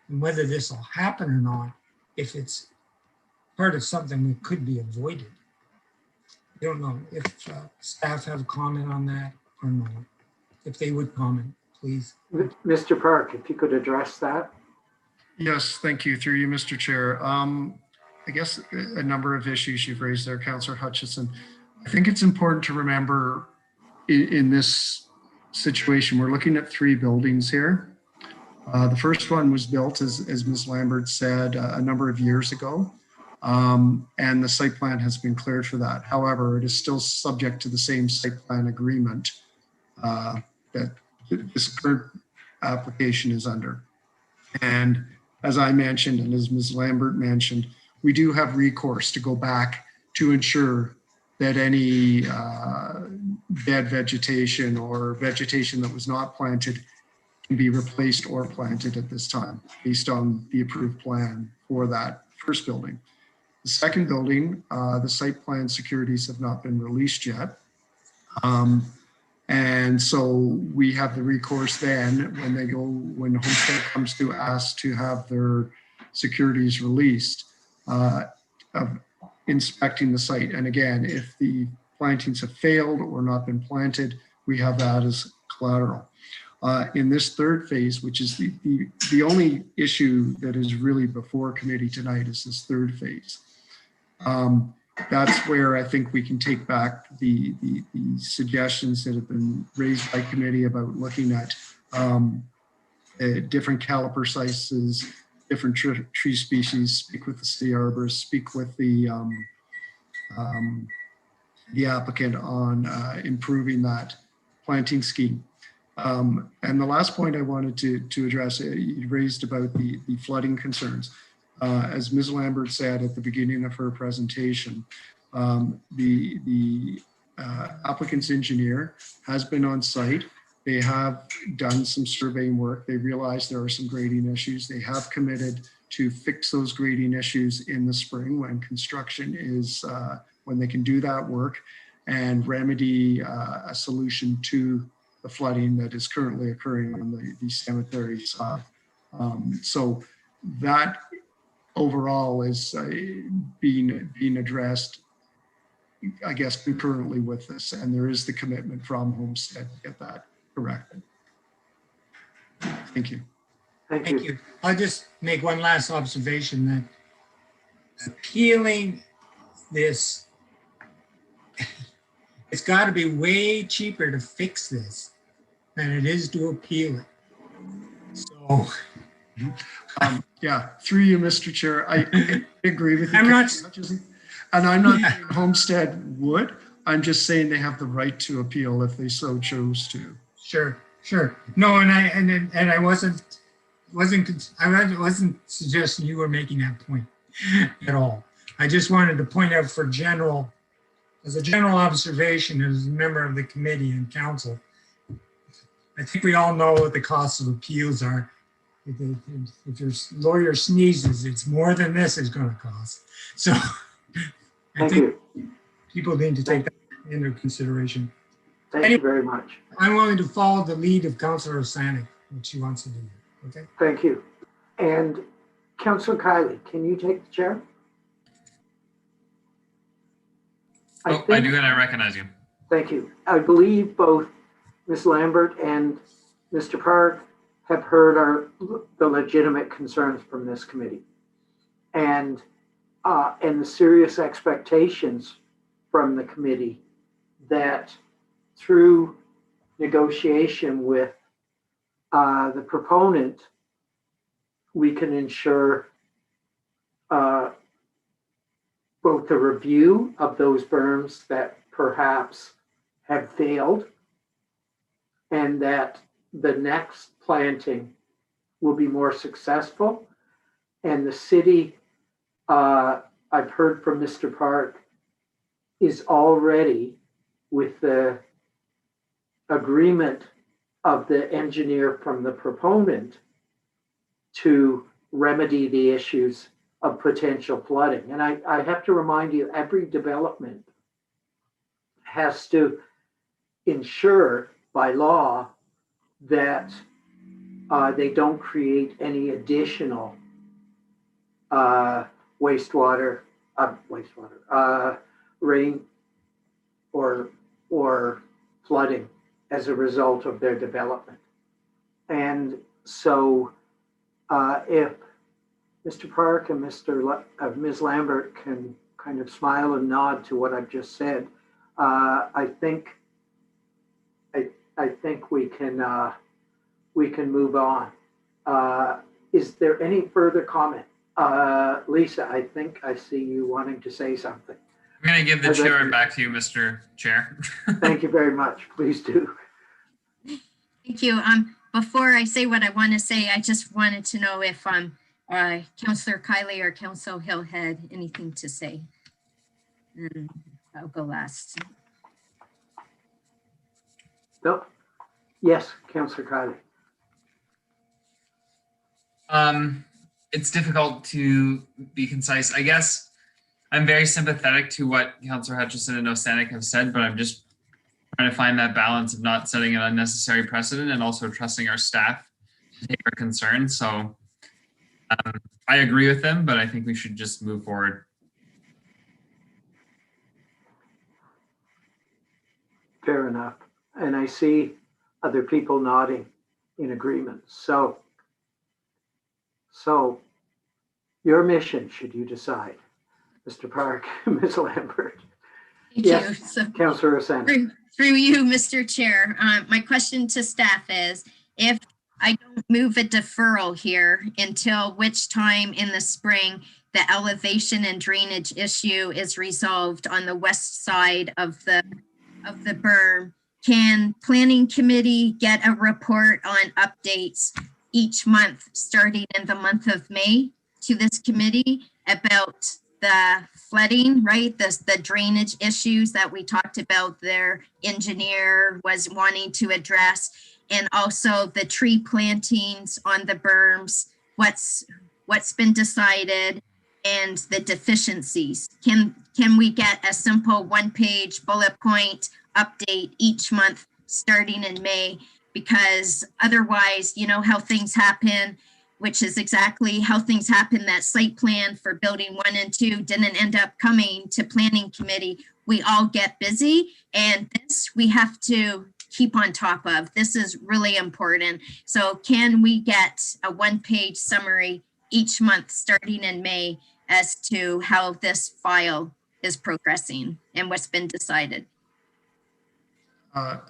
and whether this will happen or not, if it's part of something that could be avoided. I don't know if staff have a comment on that or not. If they would comment, please. Mr. Park, if you could address that. Yes, thank you. Through you, Mr. Chair. I guess a number of issues you've raised there, Councillor Hutchison. I think it's important to remember in this situation, we're looking at 3 buildings here. The first one was built, as Ms. Lambert said, a number of years ago, and the site plan has been cleared for that. However, it is still subject to the same site plan agreement that this current application is under. And as I mentioned, and as Ms. Lambert mentioned, we do have recourse to go back to ensure that any dead vegetation or vegetation that was not planted can be replaced or planted at this time based on the approved plan for that first building. The second building, the site plan securities have not been released yet. And so we have the recourse then when Homestead comes to ask to have their securities released, of inspecting the site. And again, if the plantings have failed or not been planted, we have that as collateral. In this third phase, which is the only issue that is really before committee tonight, is this third phase. That's where I think we can take back the suggestions that have been raised by committee about looking at different caliper sizes, different tree species, speak with the city arborist, speak with the the applicant on improving that planting scheme. And the last point I wanted to address, you raised about the flooding concerns. As Ms. Lambert said at the beginning of her presentation, the applicant's engineer has been on site. They have done some surveying work. They realize there are some grading issues. They have committed to fix those grading issues in the spring when construction is, when they can do that work and remedy a solution to the flooding that is currently occurring on the cemetery side. So that overall is being addressed, I guess, concurrently with this, and there is the commitment from Homestead to get that corrected. Thank you. Thank Thank you. you. I'll just make one last observation that appealing this, it's got to be way cheaper to fix this than it is to appeal it. So Yeah, through you, Mr. Chair, I agree with you. I'm not, and I'm not Yeah. saying Homestead would. I'm just saying they have the right to appeal if they so chose to. sure. No, and I wasn't suggesting you were making that point at all. I just wanted to point out as a general observation, as a member of the committee and council, I think we all know what the costs of appeals are. If your lawyer sneezes, it's more than this is going to cost. So I Thank think you. people need to take that into consideration. Thank you very much. I'm willing to follow the lead of Councillor Osanek, what she wants to do. Okay. Thank you. And Councillor Kiley, can you take the chair? I do, and I recognize you. Thank you. I believe both Ms. Lambert and Mr. Park have heard the legitimate concerns from this committee and the serious expectations from the committee that through negotiation with the proponent, we can ensure both the review of those berms that perhaps have failed and that the next planting will be more successful. And the city, I've heard from Mr. Park, is already with the agreement of the engineer from the proponent to remedy the issues of potential flooding. And I have to remind you, every development has to ensure by law that they don't create any additional rain or flooding as a result of their development. And so if Mr. Park and Ms. Lambert can kind of smile and nod to what I've just said, I think we can move on. Is there any further comment? Lisa, I think I see you wanting to say something. I'm going to give the chair back to you, Mr. Chair. Thank you very much. Please do. Thank you. Before I say what I want to say, I just wanted to know if Councillor Kiley or Councillor Hill had anything to say. And I'll go last. No. Yes, Councillor Kiley. It's difficult to be concise. I guess I'm very sympathetic to what Councillor Hutchison and Osanek have said, but I'm just trying to find that balance of not setting an unnecessary precedent and also trusting our staff to take our concerns. So I agree with them, but I think we should just move forward. Fair enough. And I see other people nodding in agreement. So your mission, should you decide, Mr. Park, Ms. Lambert. Thank Yes, you. So, Councillor Osanek. through you, Mr. Chair, my question to staff is, if I don't move a deferral here until which time in the spring the elevation and drainage issue is resolved on the west side of the berm, can planning committee get a report on updates each month, starting in the month of May, to this committee about the flooding, right? The drainage issues that we talked about, their engineer was wanting to address, and also the tree plantings on the berms, what's been decided, and the deficiencies. Can we get a simple one-page bullet point update each month starting in May? Because otherwise, you know how things happen, which is exactly how things happen. That site plan for building 1 and 2 didn't end up coming to planning committee. We all get busy, and this we have to keep on top of. This is really important. So can we get a one-page summary each month starting in May as to how this file is progressing and what's been decided?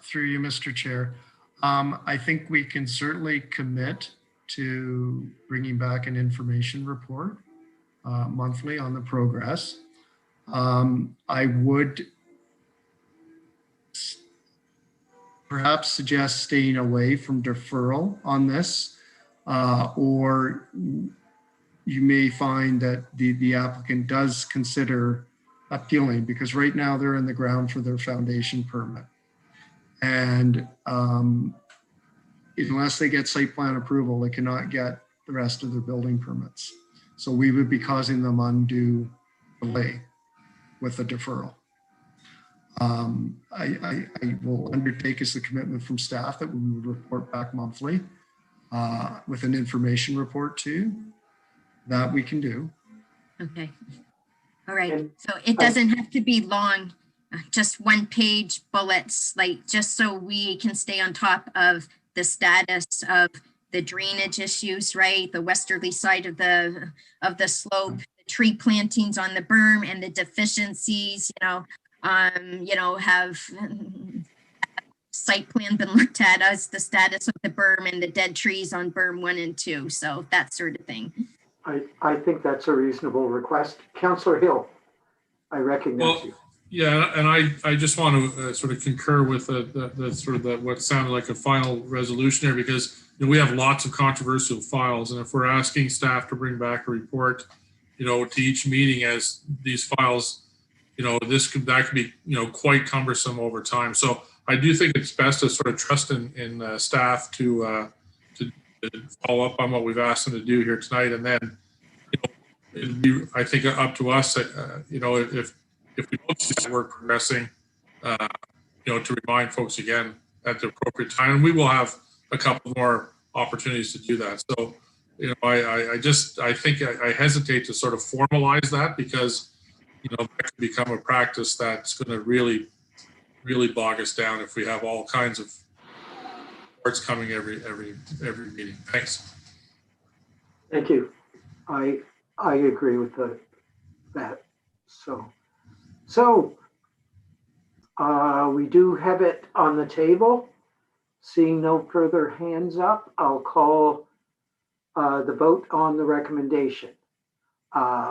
Through you, Mr. Chair. I think we can certainly commit to bringing back an information report monthly on the progress. I would perhaps suggest staying away from deferral on this, or you may find that the applicant does consider appealing, because right now they're in the ground for their foundation permit. And unless they get site plan approval, they cannot get the rest of their building permits. So we would be causing them undue delay with the deferral. I will undertake as a commitment from staff that we would report back monthly with an information report too. That we can do. Okay. All right. So it doesn't have to be long, just one-page bullets, like just so we can stay on top of the status of the drainage issues, right? The westerly side of the slope, the tree plantings on the berm, and the deficiencies, have site plan been looked at as the status of the berm and the dead trees on berm 1 and 2. So that sort of thing. I think that's a reasonable request. Councillor Hill, I recognize you. Yeah, and I just want to sort of concur with what sounded like a final resolution there, because we have lots of controversial files, and if we're asking staff to bring back a report, to each meeting as these files, that could be quite cumbersome over time. So I do think it's best to sort of trust in staff to follow up on what we've asked them to do here tonight, and then it'd be, I think, up to us. If we don't see that work progressing, to remind folks again at the appropriate time, and we will have a couple more opportunities to do that. So, I think I hesitate to sort of formalize that, because that could become a practice that's going to really, really bog us down if we have all kinds of reports coming every meeting. Thanks. Thank you. I agree with that. So we do have it on the table. Seeing no further hands up, I'll call the vote on the recommendation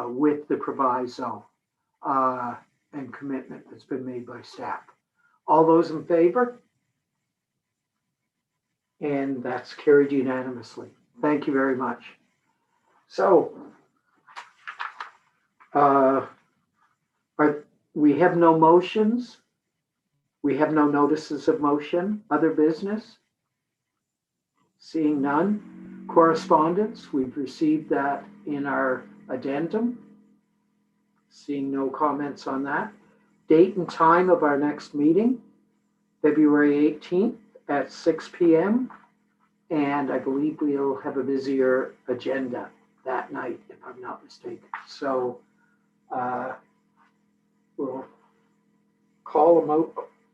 with the proviso and commitment that's been made by staff. All those in favor? And that's carried unanimously. Thank you very much. So we have no motions. We have no notices of motion. Other business? Seeing none. Correspondence, we've received that in our addendum. Seeing no comments on that. Date and time of our next meeting, February 18th at 6 p.m. And I believe we'll have a busier agenda that night, if I'm not mistaken. So we'll call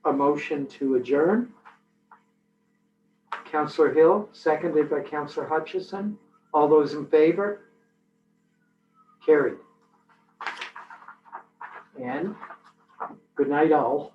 a motion to adjourn. Councillor Hill, seconded by Councillor Hutchison. All those in favor? Carried. And good night, all.